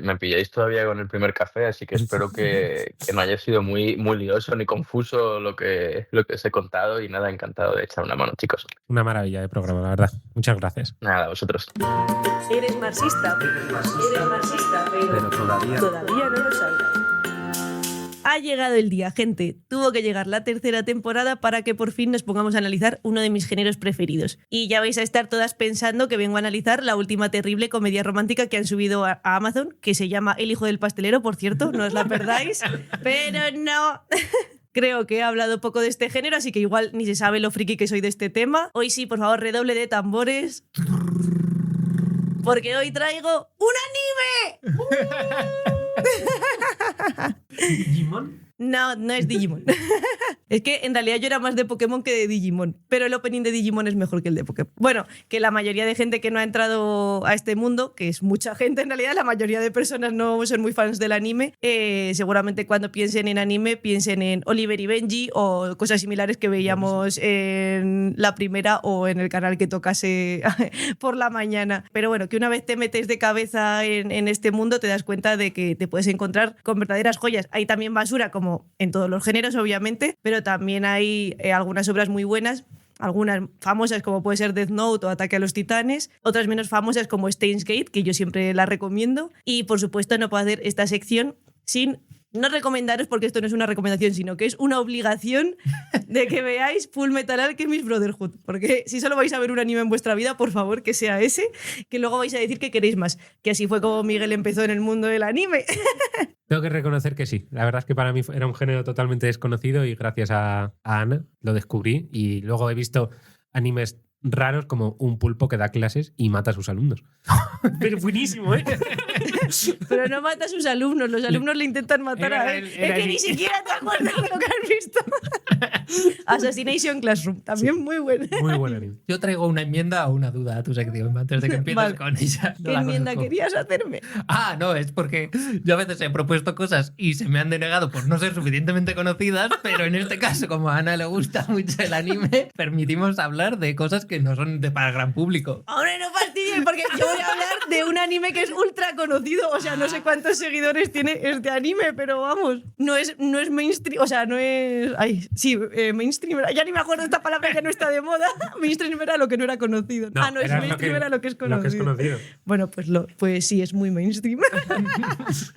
Speaker 9: Me pilláis todavía con el primer café, así que espero que no haya sido muy, muy lioso ni confuso lo que os he contado y nada, encantado de echar una mano, chicos.
Speaker 1: Una maravilla de programa, la verdad. Muchas gracias.
Speaker 9: Nada, a vosotros.
Speaker 2: Eres marxista, pero todavía no lo sabes. Ha llegado el día, gente. Tuvo que llegar la tercera temporada para que por fin nos pongamos a analizar uno de mis géneros preferidos. Y ya vais a estar todas pensando que vengo a analizar la última terrible comedia romántica que han subido a Amazon, que se llama El hijo del pastelero, por cierto, no os la perdáis. Pero no. Creo que he hablado poco de este género, así que igual ni se sabe lo friki que soy de este tema. Hoy sí, por favor, redoble de tambores. Porque hoy traigo un anime.
Speaker 4: ¿Digimon?
Speaker 2: No es Digimon. Es que en realidad yo era más de Pokémon que de Digimon, pero el opening de Digimon es mejor que el de Pokémon. Bueno, que la mayoría de gente que no ha entrado a este mundo, que es mucha gente en realidad, la mayoría de personas no son muy fans del anime, seguramente cuando piensen en anime piensen en Oliver y Benji o cosas similares que veíamos en la primera o en el canal que tocase por la mañana. Pero bueno, que una vez te metes de cabeza en este mundo te das cuenta de que te puedes encontrar con verdaderas joyas. Hay también basura, como en todos los géneros, obviamente, pero también hay algunas obras muy buenas, algunas famosas como puede ser Death Note o Ataque a los Titanes, otras menos famosas como Steins Gate, que yo siempre la recomiendo, y por supuesto no puedo hacer esta sección sin no recomendaros, porque esto no es una recomendación, sino que es una obligación de que veáis Full Metal Alchemist Brotherhood, porque si solo vais a ver un anime en vuestra vida, por favor que sea ese, que luego vais a decir que queréis más, que así fue como Miguel empezó en el mundo del anime.
Speaker 1: Tengo que reconocer que sí. La verdad es que para mí era un género totalmente desconocido y gracias a Ana lo descubrí y luego he visto animes raros como un pulpo que da clases y mata a sus alumnos. Pero buenísimo, ¿eh?
Speaker 2: Pero no mata a sus alumnos, los alumnos le intentan matar a él. Es que ni siquiera te acuerdas de lo que has visto. Assassination Classroom, también muy bueno.
Speaker 1: Muy buen anime.
Speaker 4: Yo traigo una enmienda o una duda a tu sección antes de que empieces
Speaker 2: vale.
Speaker 4: con ella.
Speaker 2: ¿Qué enmienda querías hacerme?
Speaker 4: No, es porque yo a veces he propuesto cosas y se me han denegado por no ser suficientemente conocidas, pero en este caso, como a Ana le gusta mucho el anime, permitimos hablar de cosas que no son para el gran público.
Speaker 2: Ahora no fastidies, porque yo voy a hablar de un anime que es ultra conocido conocido. O sea, no sé cuántos seguidores tiene este anime, pero vamos, no es mainstream, o sea, no es... Ay, sí, mainstream, ya ni me acuerdo, esta palabra ya no está de moda. Mainstream era lo que no era conocido.
Speaker 1: No,
Speaker 2: es mainstream, era lo que es conocido.
Speaker 1: Lo que es conocido.
Speaker 2: Bueno, pues sí, es muy mainstream.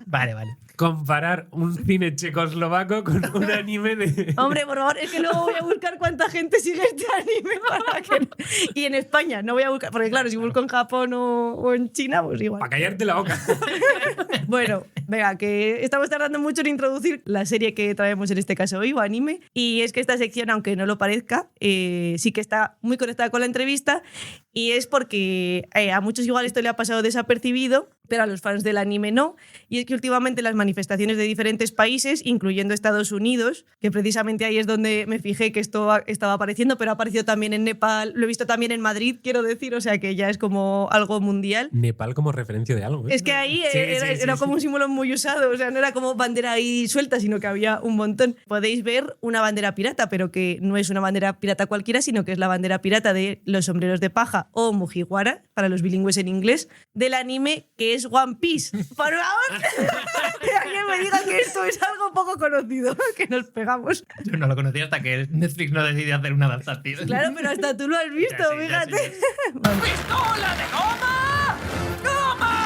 Speaker 4: Vale.
Speaker 1: Comparar un cine checoslovaco con un anime de...
Speaker 2: Hombre, por favor, es que luego voy a buscar cuánta gente sigue este anime para que no... Y en España no voy a buscar, porque claro, si busco en Japón o en China, pues igual.
Speaker 1: Para callarte la boca.
Speaker 2: Bueno, venga, que estamos tardando mucho en introducir la serie que traemos en este caso hoy, o anime, y es que esta sección, aunque no lo parezca, sí que está muy conectada con la entrevista, y es porque a muchos igual esto le ha pasado desapercibido, pero a los fans del anime no, y es que últimamente las manifestaciones de diferentes países, incluyendo Estados Unidos, que precisamente ahí es donde me fijé que esto estaba apareciendo, pero ha aparecido también en Nepal, lo he visto también en Madrid, quiero decir, o sea que ya es como algo mundial.
Speaker 1: Nepal como referencia de algo.
Speaker 2: Es que ahí era como un símbolo muy usado, o sea, no era como bandera ahí suelta, sino que había un montón. Podéis ver una bandera pirata, pero que no es una bandera pirata cualquiera, sino que es la bandera pirata de los sombreros de paja o Mugiwara, para los bilingües en inglés, del anime que es One Piece. Por favor, que alguien me diga que esto es algo poco conocido, que nos pegamos.
Speaker 4: Yo no lo conocía hasta que Netflix no decidió hacer una adaptación.
Speaker 2: Claro, pero hasta tú lo has visto,
Speaker 4: Ya sí,
Speaker 2: fíjate.
Speaker 4: ya sí.
Speaker 5: ¡Pistola de goma! ¡Goma!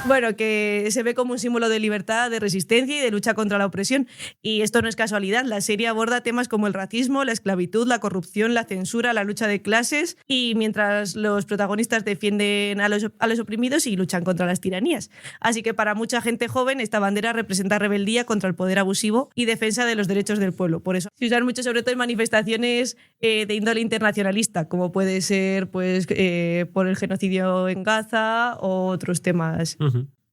Speaker 2: Bueno, que se ve como un símbolo de libertad, de resistencia y de lucha contra la opresión. Y esto no es casualidad. La serie aborda temas como el racismo, la esclavitud, la corrupción, la censura, la lucha de clases, y mientras los protagonistas defienden a los oprimidos y luchan contra las tiranías. Así que para mucha gente joven esta bandera representa rebeldía contra el poder abusivo y defensa de los derechos del pueblo. Por eso se usan mucho sobre todo en manifestaciones de índole internacionalista, como puede ser pues, por el genocidio en Gaza o otros temas.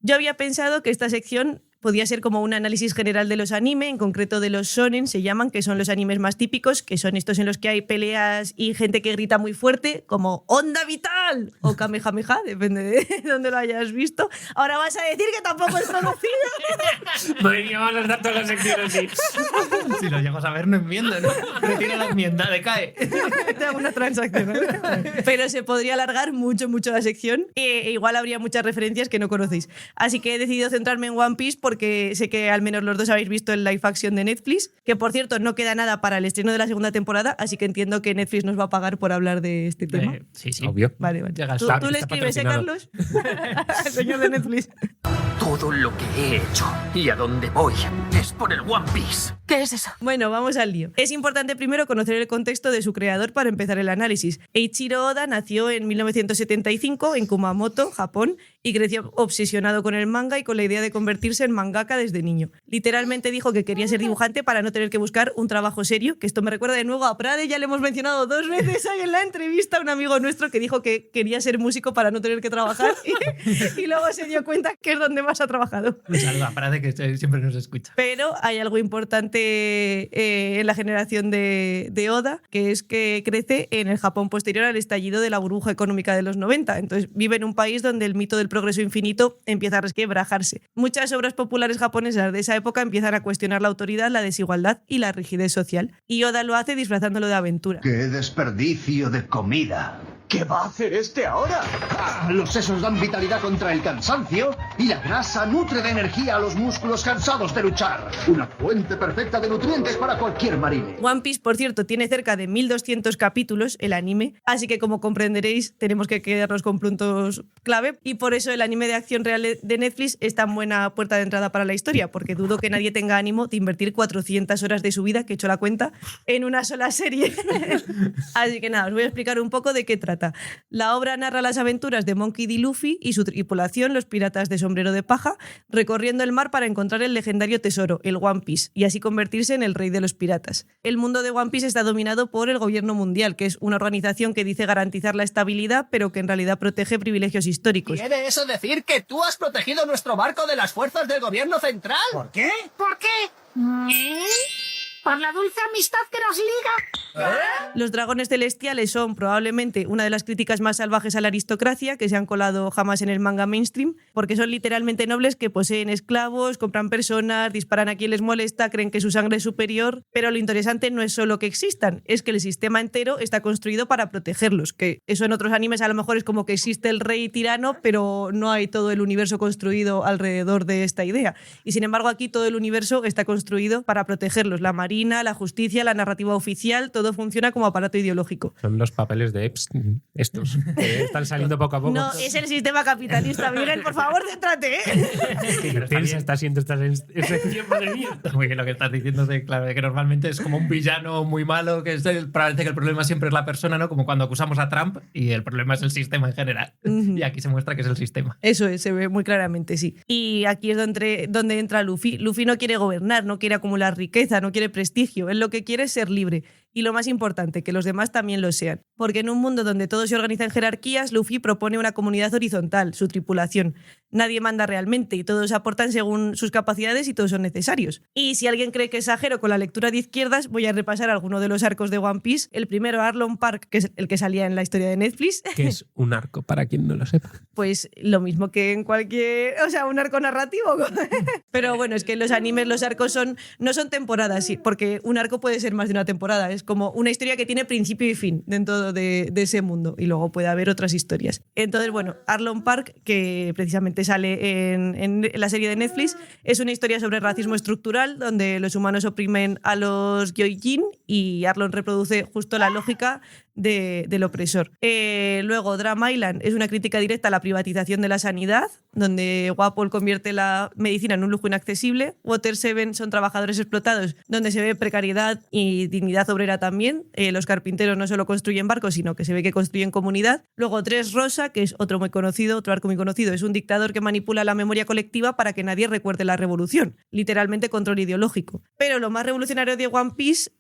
Speaker 2: Yo había pensado que esta sección podía ser como un análisis general de los anime, en concreto de los shonen, se llaman, que son los animes más típicos, que son estos en los que hay peleas y gente que grita muy fuerte, como Onda Vital o Kamehameha, depende de dónde lo hayas visto. Ahora vas a decir que tampoco es conocido.
Speaker 1: Madre mía, vamos a dar todas las secciones así.
Speaker 4: Si lo llegas a ver, no enmiendo, ¿no? Retira la enmienda, decae.
Speaker 2: Te hago una transacción. Pero se podría alargar mucho la sección e igual habría muchas referencias que no conocéis. Así que he decidido centrarme en One Piece porque sé que al menos los dos habéis visto el live action de Netflix, que por cierto no queda nada para el estreno de la segunda temporada, así que entiendo que Netflix nos va a pagar por hablar de este tema.
Speaker 4: Sí.
Speaker 1: Obvio.
Speaker 2: Vale.
Speaker 4: Llega
Speaker 2: ¿Tú le
Speaker 1: está
Speaker 2: escribes,
Speaker 1: patrocinado.
Speaker 2: Carlos? El señor de Netflix.
Speaker 5: Todo lo que he hecho y a dónde voy es por el One Piece. ¿Qué es eso?
Speaker 2: Bueno, vamos al lío. Es importante primero conocer el contexto de su creador para empezar el análisis. Eiichiro Oda nació en 1975 en Kumamoto, Japón, y creció obsesionado con el manga y con la idea de convertirse en mangaka desde niño. Literalmente dijo que quería ser dibujante para no tener que buscar un trabajo serio, que esto me recuerda de nuevo a Prade, ya le hemos mencionado 2 veces ahí en la entrevista, un amigo nuestro que dijo que quería ser músico para no tener que trabajar y luego se dio cuenta que es donde más ha trabajado.
Speaker 4: Un saludo a Prade, que siempre nos escucha.
Speaker 2: Pero hay algo importante en la generación de Oda, que es que crece en el Japón posterior al estallido de la burbuja económica de los 90. Entonces vive en un país donde el mito del progreso infinito empieza a resquebrajarse. Muchas obras populares japonesas de esa época empiezan a cuestionar la autoridad, la desigualdad y la rigidez social. Y Oda lo hace disfrazándolo de aventura.
Speaker 10: ¡Qué desperdicio de comida!
Speaker 8: ¿Qué va a hacer este ahora?
Speaker 10: Los sesos dan vitalidad contra el cansancio y la grasa nutre de energía a los músculos cansados de luchar. Una fuente perfecta de nutrientes para cualquier marine.
Speaker 2: One Piece, por cierto, tiene cerca de 1200 capítulos, el anime, así que como comprenderéis tenemos que quedarnos con puntos clave y por eso el anime de acción real de Netflix es tan buena puerta de entrada para la historia, porque dudo que nadie tenga ánimo de invertir 400 horas de su vida, que he hecho la cuenta, en una sola serie. Así que nada, os voy a explicar un poco de qué trata. La obra narra las aventuras de Monkey D. Luffy y su tripulación, los piratas de sombrero de paja, recorriendo el mar para encontrar el legendario tesoro, el One Piece, y así convertirse en el rey de los piratas. El mundo de One Piece está dominado por el gobierno mundial, que es una organización que dice garantizar la estabilidad, pero que en realidad protege privilegios históricos.
Speaker 5: ¿Quiere eso decir que tú has protegido nuestro barco de las fuerzas del gobierno central?
Speaker 8: ¿Por qué?
Speaker 5: ¿Por qué?
Speaker 6: por la dulce amistad que nos liga.
Speaker 2: Los dragones celestiales son probablemente una de las críticas más salvajes a la aristocracia que se han colado jamás en el manga mainstream, porque son literalmente nobles que poseen esclavos, compran personas, disparan a quien les molesta, creen que su sangre es superior, pero lo interesante no es solo que existan, es que el sistema entero está construido para protegerlos, que eso en otros animes a lo mejor es como que existe el rey tirano, pero no hay todo el universo construido alrededor de esta idea. Y sin embargo aquí todo el universo está construido para protegerlos, la marina, la justicia, la narrativa oficial, todo funciona como aparato ideológico.
Speaker 1: Son los papeles de Epstein, estos, que están saliendo poco a poco.
Speaker 2: No, es el sistema capitalista, Miguel, por favor, céntrate, ¿eh?
Speaker 1: Qué intensa está siendo esta sección, madre mía.
Speaker 4: Muy bien lo que estás diciendo, claro, de que normalmente es como un villano muy malo, que parece que el problema siempre es la persona, ¿no? Como cuando acusamos a Trump y el problema es el sistema en general. Y aquí se muestra que es el sistema.
Speaker 2: Eso es, se ve muy claramente, sí. Y aquí es donde entra Luffy. Luffy no quiere gobernar, no quiere acumular riqueza, no quiere prestigio. Él lo que quiere es ser libre. Y lo más importante, que los demás también lo sean. Porque en un mundo donde todo se organiza en jerarquías, Luffy propone una comunidad horizontal, su tripulación. Nadie manda realmente y todos aportan según sus capacidades y todos son necesarios. Y si alguien cree que exagero con la lectura de izquierdas, voy a repasar alguno de los arcos de One Piece. El primero, Arlong Park, que es el que salía en la historia de Netflix.
Speaker 1: ¿Qué es un arco, para quien no lo sepa?
Speaker 2: Pues lo mismo que en cualquier... O sea, un arco narrativo. Pero bueno, es que en los animes los arcos no son temporadas, sí, porque un arco puede ser más de una temporada. Es como una historia que tiene principio y fin dentro de ese mundo. Y luego puede haber otras historias. Entonces, bueno, Arlong Park, que precisamente sale en la serie de Netflix, es una historia sobre racismo estructural donde los humanos oprimen a los Gyojin y Arlong reproduce justo la lógica del opresor. Luego, Drum Island es una crítica directa a la privatización de la sanidad, donde Wapol convierte la medicina en un lujo inaccesible. Water 7 son trabajadores explotados, donde se ve precariedad y dignidad obrera también. Los carpinteros no solo construyen barcos, sino que se ve que construyen comunidad. Luego, Dressrosa, que es otro arco muy conocido, es un dictador que manipula la memoria colectiva para que nadie recuerde la revolución. Literalmente control ideológico. Pero lo más revolucionario de One Piece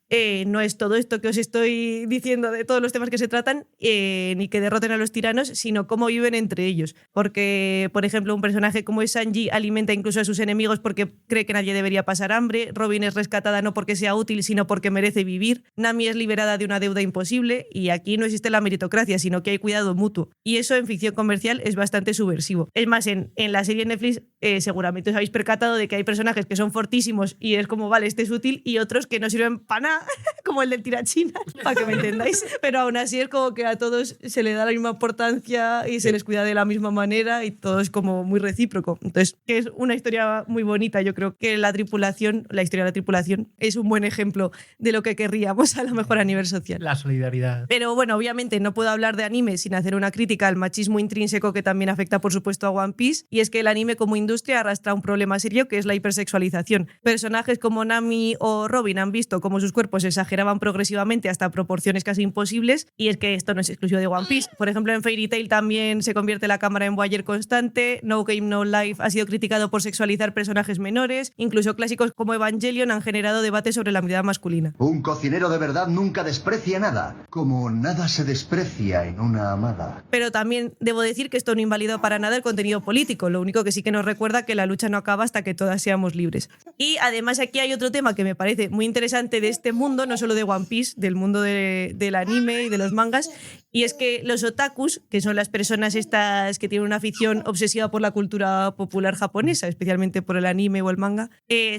Speaker 2: no es todo esto que os estoy diciendo de todos los temas que se tratan, ni que derroten a los tiranos, sino cómo viven entre ellos. Porque, por ejemplo, un personaje como es Sanji alimenta incluso a sus enemigos porque cree que nadie debería pasar hambre. Robin es rescatada no porque sea útil, sino porque merece vivir. Nami es liberada de una deuda imposible. Y aquí no existe la meritocracia, sino que hay cuidado mutuo. Y eso en ficción comercial es bastante subversivo. Es más, en la serie Netflix seguramente os habéis percatado de que hay personajes que son fortísimos y es como, vale, este es útil, y otros que no sirven para nada, como el del tirachina, para que me entendáis. Pero aún así es como que a todos se le da la misma importancia y se les cuida de la misma manera y todo es como muy recíproco. Entonces, que es una historia muy bonita. Yo creo que la historia de la tripulación es un buen ejemplo de lo que querríamos a lo mejor a nivel social.
Speaker 4: La solidaridad.
Speaker 2: Pero bueno, obviamente no puedo hablar de anime sin hacer una crítica al machismo intrínseco que también afecta, por supuesto, a One Piece, y es que el anime como industria arrastra un problema serio que es la hipersexualización. Personajes como Nami o Robin han visto cómo sus cuerpos se exageraban progresivamente hasta proporciones casi imposibles, y es que esto no es exclusivo de One Piece. Por ejemplo, en Fairy Tail también se convierte la cámara en voyeur constante. No Game No Life ha sido criticado por sexualizar personajes menores. Incluso clásicos como Evangelion han generado debates sobre la mirada masculina.
Speaker 10: Un cocinero de verdad nunca desprecia nada, como nada se desprecia en una amada.
Speaker 2: Pero también debo decir que esto no invalida para nada el contenido político. Lo único que sí que nos recuerda que la lucha no acaba hasta que todas seamos libres. Y además aquí hay otro tema que me parece muy interesante de este mundo, no solo de One Piece, del mundo del anime y de los mangas, y es que los otakus, que son las personas estas que tienen una afición obsesiva por la cultura popular japonesa, especialmente por el anime o el manga,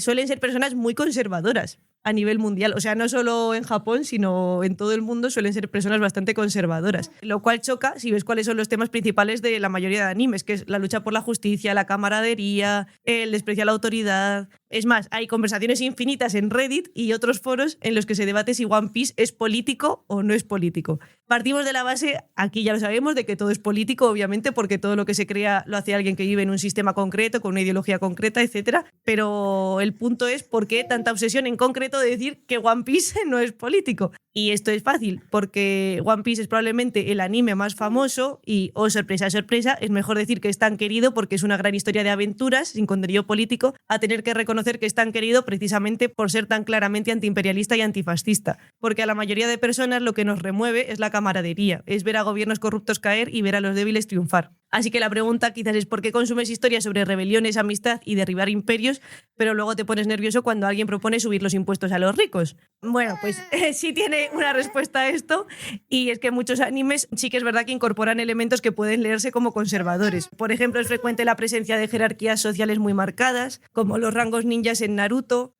Speaker 2: suelen ser personas muy conservadoras a nivel mundial. O sea, no solo en Japón, sino en todo el mundo suelen ser personas bastante conservadoras. Lo cual choca si ves cuáles son los temas principales de la mayoría de animes, que es la lucha por la justicia, la camaradería, el desprecio a la autoridad. Es más, hay conversaciones infinitas en Reddit y otros foros en los que se debate si One Piece es político o no es político. Partimos de la base, aquí ya lo sabemos, de que todo es político, obviamente, porque todo lo que se crea lo hace alguien que vive en un sistema concreto, con una ideología concreta, etc. Pero el punto es por qué tanta obsesión en concreto de decir que One Piece no es político. Y esto es fácil, porque One Piece es probablemente el anime más famoso y, oh sorpresa, sorpresa, es mejor decir que es tan querido porque es una gran historia de aventuras sin contenido político, a tener que reconocer que es tan querido precisamente por ser tan claramente antiimperialista y antifascista. Porque a la mayoría de personas lo que nos remueve es la camaradería, es ver a gobiernos corruptos caer y ver a los débiles triunfar. Así que la pregunta quizás es ¿por qué consumes historias sobre rebeliones, amistad y derribar imperios, pero luego te pones nervioso cuando alguien propone subir los impuestos a los ricos? Bueno, pues sí tiene una respuesta a esto, y es que muchos animes sí que es verdad que incorporan elementos que pueden leerse como conservadores. Por ejemplo, es frecuente la presencia de jerarquías sociales muy marcadas, como los rangos ninjas en Naruto.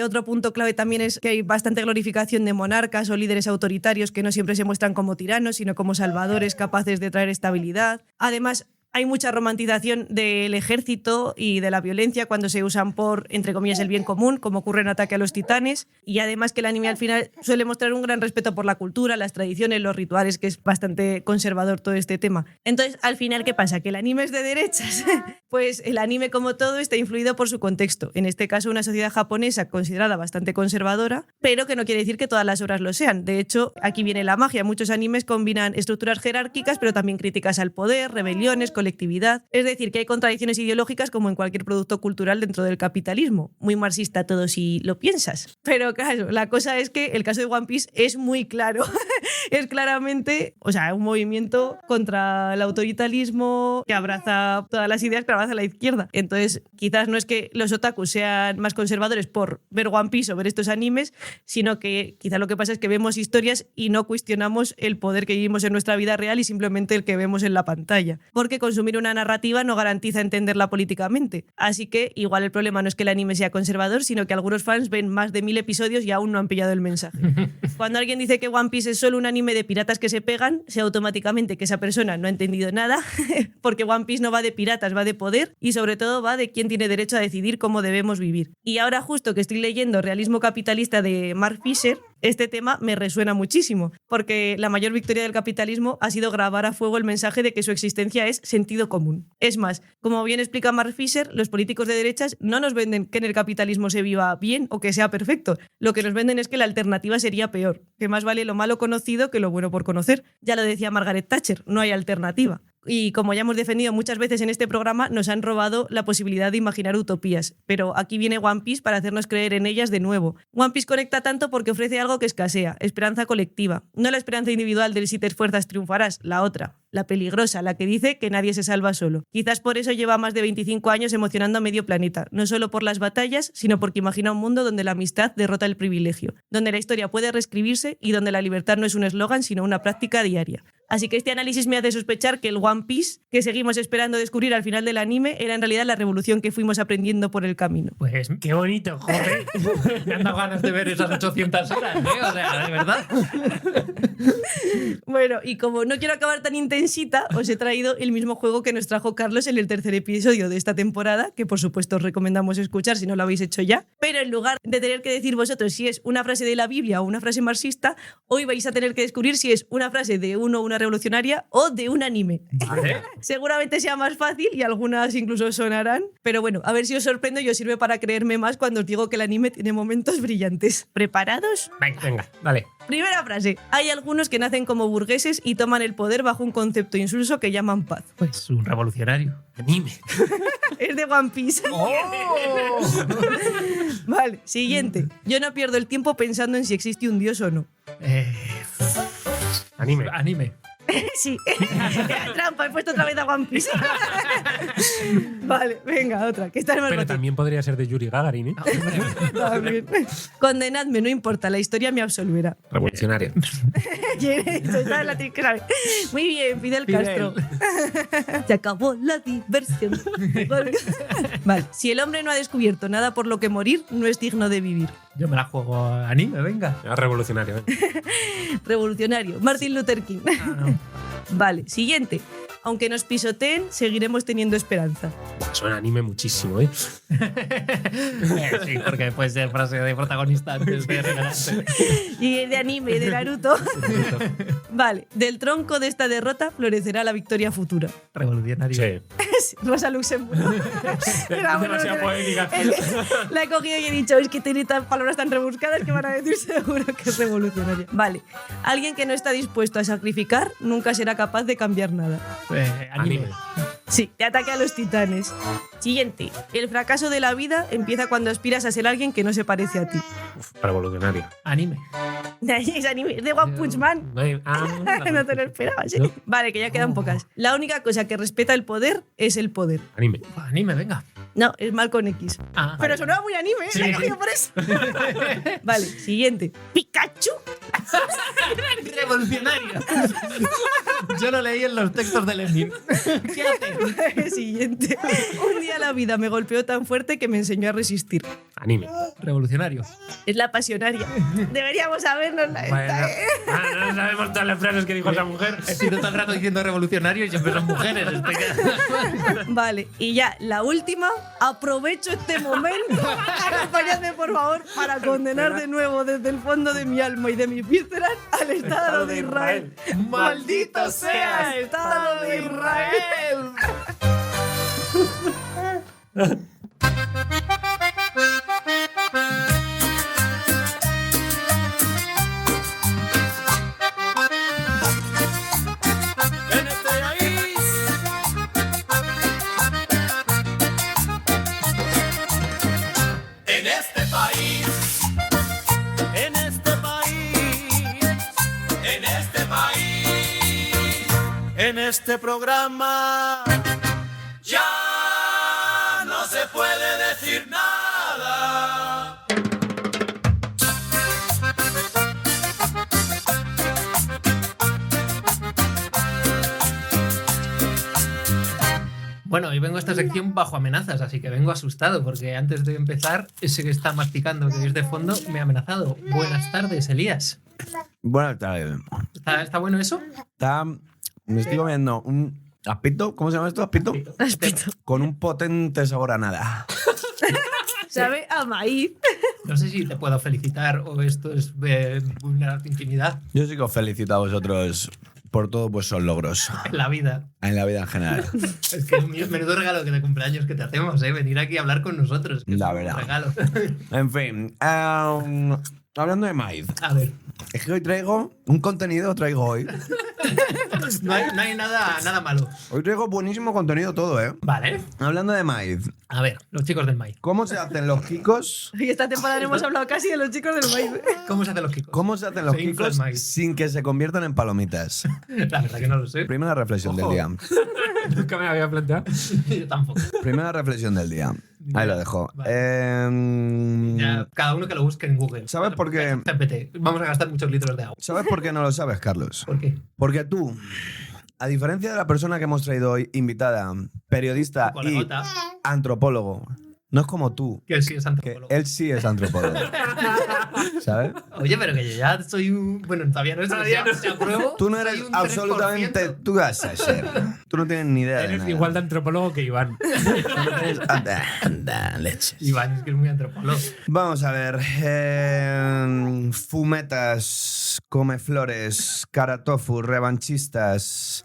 Speaker 2: Otro punto clave también es que hay bastante glorificación de monarcas o líderes autoritarios que no siempre se muestran como tiranos, sino como salvadores capaces de traer estabilidad. Además, hay mucha romantización del ejército y de la violencia cuando se usan por, entre comillas, el bien común, como ocurre en Ataque a los Titanes. Y además que el anime al final suele mostrar un gran respeto por la cultura, las tradiciones, los rituales, que es bastante conservador todo este tema. Entonces, al final, ¿qué pasa? ¿Que el anime es de derechas? Pues el anime, como todo, está influido por su contexto. En este caso, una sociedad japonesa considerada bastante conservadora, pero que no quiere decir que todas las obras lo sean. De hecho, aquí viene la magia. Muchos animes combinan estructuras jerárquicas, pero también críticas al poder, rebeliones, colectividad. Es decir, que hay contradicciones ideológicas como en cualquier producto cultural dentro del capitalismo. Muy marxista todo si lo piensas. Pero claro, la cosa es que el caso de One Piece es muy claro. Es claramente, o sea, un movimiento contra el autoritarismo que abraza todas las ideas que abraza la izquierda. Entonces, quizás no es que los otakus sean más conservadores por ver One Piece o ver estos animes, sino que quizás lo que pasa es que vemos historias y no cuestionamos el poder que vivimos en nuestra vida real y simplemente el que vemos en la pantalla. Porque consumir una narrativa no garantiza entenderla políticamente. Así que igual el problema no es que el anime sea conservador, sino que algunos fans ven más de 1000 episodios y aún no han pillado el mensaje. Cuando alguien dice que One Piece es solo un anime de piratas que se pegan, sé automáticamente que esa persona no ha entendido nada, porque One Piece no va de piratas, va de poder y sobre todo va de quién tiene derecho a decidir cómo debemos vivir. Y ahora justo que estoy leyendo Realismo capitalista de Mark Fisher, este tema me resuena muchísimo, porque la mayor victoria del capitalismo ha sido grabar a fuego el mensaje de que su existencia es sentido común. Es más, como bien explica Mark Fisher, los políticos de derechas no nos venden que en el capitalismo se viva bien o que sea perfecto. Lo que nos venden es que la alternativa sería peor, que más vale lo malo conocido que lo bueno por conocer. Ya lo decía Margaret Thatcher, no hay alternativa. Y como ya hemos defendido muchas veces en este programa, nos han robado la posibilidad de imaginar utopías. Pero aquí viene One Piece para hacernos creer en ellas de nuevo. One Piece conecta tanto porque ofrece algo que escasea, esperanza colectiva. No la esperanza individual del si te esfuerzas triunfarás, la otra, la peligrosa, la que dice que nadie se salva solo. Quizás por eso lleva más de 25 años emocionando a medio planeta, no solo por las batallas, sino porque imagina un mundo donde la amistad derrota el privilegio, donde la historia puede reescribirse y donde la libertad no es un eslogan, sino una práctica diaria. Así que este análisis me hace sospechar que el One Piece que seguimos esperando descubrir al final del anime era en realidad la revolución que fuimos aprendiendo por el camino.
Speaker 4: Pues qué bonito, joder. Me han dado ganas de ver esas 800 horas, ¿eh? O sea, de verdad.
Speaker 2: Bueno, y como no quiero acabar tan intensita, os he traído el mismo juego que nos trajo Carlos en el tercer episodio de esta temporada, que por supuesto os recomendamos escuchar si no lo habéis hecho ya. Pero en lugar de tener que decir vosotros si es una frase de la Biblia o una frase marxista, hoy vais a tener que descubrir si es una frase de uno o una revolucionaria o de un anime.
Speaker 4: Vale.
Speaker 2: Seguramente sea más fácil y algunas incluso sonarán, pero bueno, a ver si os sorprendo y os sirve para creerme más cuando os digo que el anime tiene momentos brillantes. ¿Preparados?
Speaker 1: Venga, dale.
Speaker 2: Primera frase. Hay algunos que nacen como burgueses y toman el poder bajo un concepto insulso que llaman paz.
Speaker 4: Pues un revolucionario.
Speaker 1: Anime.
Speaker 2: Es de One Piece.
Speaker 4: ¡Oh!
Speaker 2: Vale, siguiente. Yo no pierdo el tiempo pensando en si existe un dios o no.
Speaker 1: Anime.
Speaker 2: Sí. Trampa, he puesto otra vez a One Piece. Vale, venga, otra. Que esta es más
Speaker 1: Pero
Speaker 2: fácil.
Speaker 1: también podría ser de Yuri Gagarin, ¿eh?
Speaker 2: También. Condenadme, no importa, la historia me absolverá.
Speaker 1: Revolucionario.
Speaker 2: Esta es la que sabe. Muy bien, Fidel Castro. Se acabó la diversión. Vale, si el hombre no ha descubierto nada por lo que morir, no es digno de vivir.
Speaker 4: Yo me la juego a anime, venga.
Speaker 1: Revolucionario, ¿eh?
Speaker 2: Revolucionario. Martin Luther King. Vale, siguiente. Aunque nos pisoteen, seguiremos teniendo esperanza.
Speaker 1: Suena anime muchísimo, ¿eh?
Speaker 4: Sí, porque puede ser frase de protagonista antes de regalarse.
Speaker 2: Y de anime, de Naruto. Vale, del tronco de esta derrota florecerá la victoria futura.
Speaker 4: Revolucionario.
Speaker 1: Sí.
Speaker 2: Rosa Luxemburgo. Era
Speaker 1: demasiado poética.
Speaker 2: La he cogido y he dicho, es que tiene palabras tan rebuscadas que van a decir seguro que es revolucionaria. Vale, alguien que no está dispuesto a sacrificar nunca será capaz de cambiar nada.
Speaker 4: Anime.
Speaker 2: Sí, de Ataque a los Titanes. Siguiente. El fracaso de la vida empieza cuando aspiras a ser alguien que no se parece a ti.
Speaker 1: Revolucionario.
Speaker 4: Anime.
Speaker 2: Es anime, es de One Punch Man. No te lo esperabas, ¿eh?
Speaker 1: No.
Speaker 2: Vale, que ya quedan pocas. La única cosa que respeta el poder es el poder.
Speaker 1: Anime.
Speaker 4: Anime, venga.
Speaker 2: No, es mal con X.
Speaker 4: Ah,
Speaker 2: Pero sonaba muy anime, ¿eh?
Speaker 4: Sí.
Speaker 2: La he cogido por eso. Vale, siguiente. Pikachu.
Speaker 4: Revolucionario. Yo lo leí en los textos de Lenin. ¿Qué hace?
Speaker 2: Siguiente. Un día la vida me golpeó tan fuerte que me enseñó a resistir.
Speaker 1: Anime.
Speaker 4: Revolucionario.
Speaker 2: Es la pasionaria. Deberíamos sabernos la esta, ¿eh?
Speaker 1: No sabemos todas las frases que dijo esa mujer.
Speaker 4: He sido todo el rato diciendo revolucionario y siempre son mujeres.
Speaker 2: Vale, y ya, la última. Aprovecho este momento. Acompañadme, por favor, para condenar de nuevo desde el fondo de mi alma y de mis vísceras al Estado de Israel.
Speaker 4: ¡Maldito sea
Speaker 2: el Estado de Israel!
Speaker 8: En este país, en este país, en este país, en este programa, ya no se puede decir nada.
Speaker 4: Bueno, hoy vengo a esta sección bajo amenazas, así que vengo asustado porque antes de empezar, ese que está masticando que es de fondo me ha amenazado. Buenas tardes, Elías.
Speaker 11: Buenas tardes.
Speaker 4: ¿Está bueno eso?
Speaker 11: Me estoy comiendo un aspito. ¿Cómo se llama esto? ¿Aspito?
Speaker 2: Aspito.
Speaker 11: Con un potente sabor a nada.
Speaker 2: Sabe a maíz.
Speaker 4: No sé si te puedo felicitar o esto es vulnerar tu intimidad
Speaker 11: Yo sí que os felicito a vosotros por todos vuestros logros
Speaker 4: en la vida.
Speaker 11: en la vida en general.
Speaker 4: Es que es menudo regalo que de cumpleaños que te hacemos, ¿eh? Venir aquí a hablar con nosotros. Que
Speaker 11: La
Speaker 4: es un
Speaker 11: verdad.
Speaker 4: regalo.
Speaker 11: En fin, hablando de maíz,
Speaker 4: A ver,
Speaker 11: es que hoy traigo un contenido, hoy.
Speaker 4: no hay nada malo.
Speaker 11: Hoy traigo buenísimo contenido todo, ¿eh?
Speaker 4: Vale.
Speaker 11: Hablando de maíz,
Speaker 4: A ver, los chicos del maíz.
Speaker 11: ¿cómo se hacen los kikos?
Speaker 2: Y esta temporada no hemos hablado casi de los chicos del maíz.
Speaker 4: ¿Cómo se hacen los chicos?
Speaker 11: ¿Cómo se hacen los
Speaker 4: Se infla el
Speaker 11: kikos
Speaker 4: maíz.
Speaker 11: sin que se conviertan en palomitas?
Speaker 4: La verdad que no lo sé.
Speaker 11: Primera reflexión
Speaker 4: Ojo.
Speaker 11: del día.
Speaker 1: Nunca me había planteado.
Speaker 4: Yo tampoco.
Speaker 11: Primera reflexión del día. Ahí lo dejo.
Speaker 4: Ya, cada uno que lo busque en Google.
Speaker 11: ¿Sabes por qué?
Speaker 4: GPT. Vamos a gastar muchos litros de agua.
Speaker 11: ¿Sabes por qué no lo sabes, Carlos?
Speaker 4: ¿Por qué?
Speaker 11: Porque tú, a diferencia de la persona que hemos traído hoy, invitada, periodista
Speaker 4: Tu
Speaker 11: y
Speaker 4: colegota,
Speaker 11: antropólogo, no es como tú,
Speaker 4: que él sí es
Speaker 11: que
Speaker 4: antropólogo.
Speaker 11: él sí es antropólogo. ¿Sabes?
Speaker 4: Oye, pero que yo ya soy un... Bueno, todavía no es
Speaker 1: Todavía no.
Speaker 4: se apruebo.
Speaker 11: Tú no
Speaker 4: soy
Speaker 11: eres
Speaker 4: un
Speaker 11: absolutamente...
Speaker 4: 3%.
Speaker 11: Tú vas a ser. Tú no tienes ni idea de
Speaker 1: Eres
Speaker 11: nada.
Speaker 1: igual de antropólogo que Iván.
Speaker 11: Anda, leches.
Speaker 4: Iván, es que es muy antropólogo.
Speaker 11: Vamos a ver. Fumetas, comeflores, caratofu, revanchistas,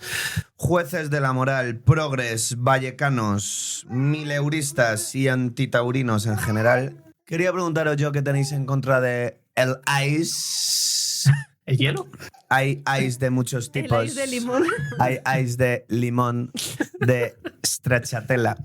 Speaker 11: jueces de la moral, progres, vallecanos, mileuristas y antitaurinos en general. Quería preguntaros yo qué tenéis en contra de el ice.
Speaker 4: ¿El hielo?
Speaker 11: Hay ice de muchos
Speaker 2: El
Speaker 11: tipos.
Speaker 2: ice de limón.
Speaker 11: Hay ice de limón, de stracciatella,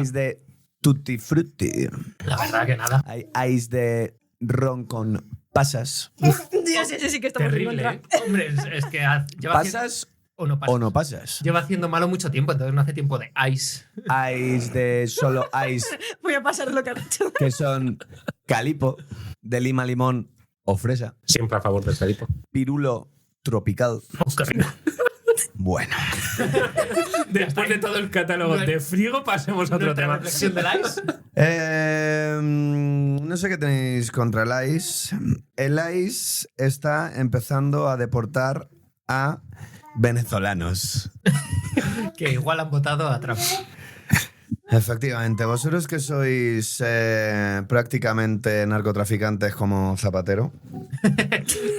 Speaker 11: ice de tutti frutti.
Speaker 4: La verdad que nada.
Speaker 11: Hay ice de ron con pasas.
Speaker 2: Sí, que estamos en
Speaker 1: Terrible,
Speaker 2: contra.
Speaker 1: ¿eh?
Speaker 4: Hombre, es que lleva
Speaker 11: ¿Pasas
Speaker 4: o no pasas.
Speaker 11: o no pasas?
Speaker 4: Lleva haciendo malo mucho tiempo, entonces no hace tiempo de ice.
Speaker 11: Ice de solo ice,
Speaker 2: Voy a pasar lo que has dicho.
Speaker 11: que son calipo, de lima, limón o fresa.
Speaker 1: Siempre a favor del Felipe.
Speaker 11: Pirulo tropical. Bueno.
Speaker 1: Después de todo el catálogo de frigo, pasemos a otro
Speaker 4: Nuestra
Speaker 1: tema.
Speaker 4: reflexión del ice.
Speaker 11: No sé qué tenéis contra el ICE. El ICE está empezando a deportar a venezolanos.
Speaker 4: Que igual han votado a Trump.
Speaker 11: Efectivamente, vosotros que sois prácticamente narcotraficantes como Zapatero.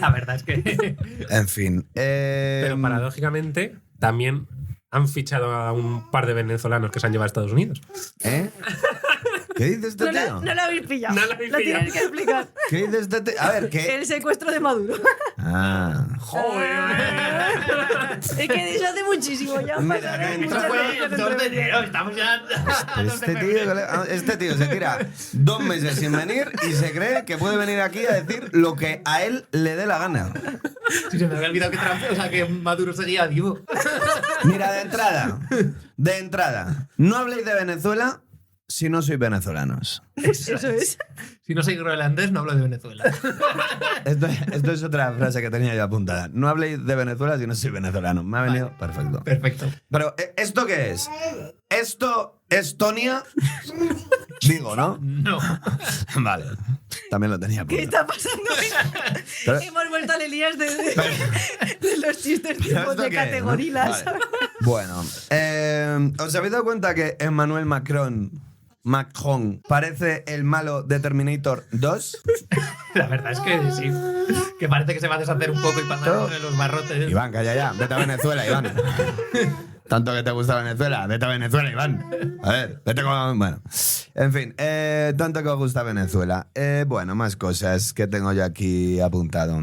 Speaker 4: La verdad es que...
Speaker 11: En fin.
Speaker 1: Pero paradójicamente, también han fichado a un par de venezolanos que se han llevado a Estados Unidos.
Speaker 11: ¿Eh? ¿Qué dice este tío?
Speaker 2: No lo habéis pillado.
Speaker 1: No lo habéis
Speaker 2: Lo
Speaker 1: pillado.
Speaker 2: tienes que explicar.
Speaker 11: ¿Qué dice este tío? A ver, ¿qué?
Speaker 2: El secuestro de Maduro.
Speaker 11: Ah.
Speaker 2: Es que de eso hace muchísimo ya.
Speaker 11: Mira,
Speaker 2: pasaron
Speaker 11: que
Speaker 2: muchas
Speaker 11: entra-
Speaker 2: cosas
Speaker 4: El 2 de enero, estamos ya.
Speaker 11: Este tío se tira 2 meses sin venir y se cree que puede venir aquí a decir lo que a él le dé la gana.
Speaker 4: Sí, se me había olvidado que que Maduro seguía vivo.
Speaker 11: Mira, de entrada, no habléis de Venezuela si no sois venezolanos.
Speaker 2: Eso es.
Speaker 4: Si no soy groenlandés, no hablo de Venezuela.
Speaker 11: Esto es otra frase que tenía yo apuntada. No habléis de Venezuela si no sois venezolanos. Me ha venido perfecto.
Speaker 4: Perfecto.
Speaker 11: Pero, ¿esto qué es? ¿Esto Estonia? Digo, ¿no?
Speaker 4: No.
Speaker 11: Vale. También lo tenía
Speaker 2: ¿Qué
Speaker 11: apuntado.
Speaker 2: está pasando?
Speaker 11: Pero-
Speaker 2: Hemos vuelto al Elías de los chistes
Speaker 11: ¿Pero
Speaker 2: tipos
Speaker 11: esto
Speaker 2: de
Speaker 11: qué es, no?
Speaker 2: categorilas.
Speaker 11: Vale. Bueno, ¿os habéis dado cuenta que Emmanuel Macron parece el malo de Terminator 2?
Speaker 4: La verdad es que sí. Que parece que se va a deshacer un poco y pasar de los barrotes.
Speaker 11: Iván, calla ya. Vete a Venezuela, Iván. Tanto que te gusta Venezuela. Vete a Venezuela, Iván. A ver, vete con... Bueno, en fin. Tanto que os gusta Venezuela. Bueno, más cosas que tengo yo aquí apuntado.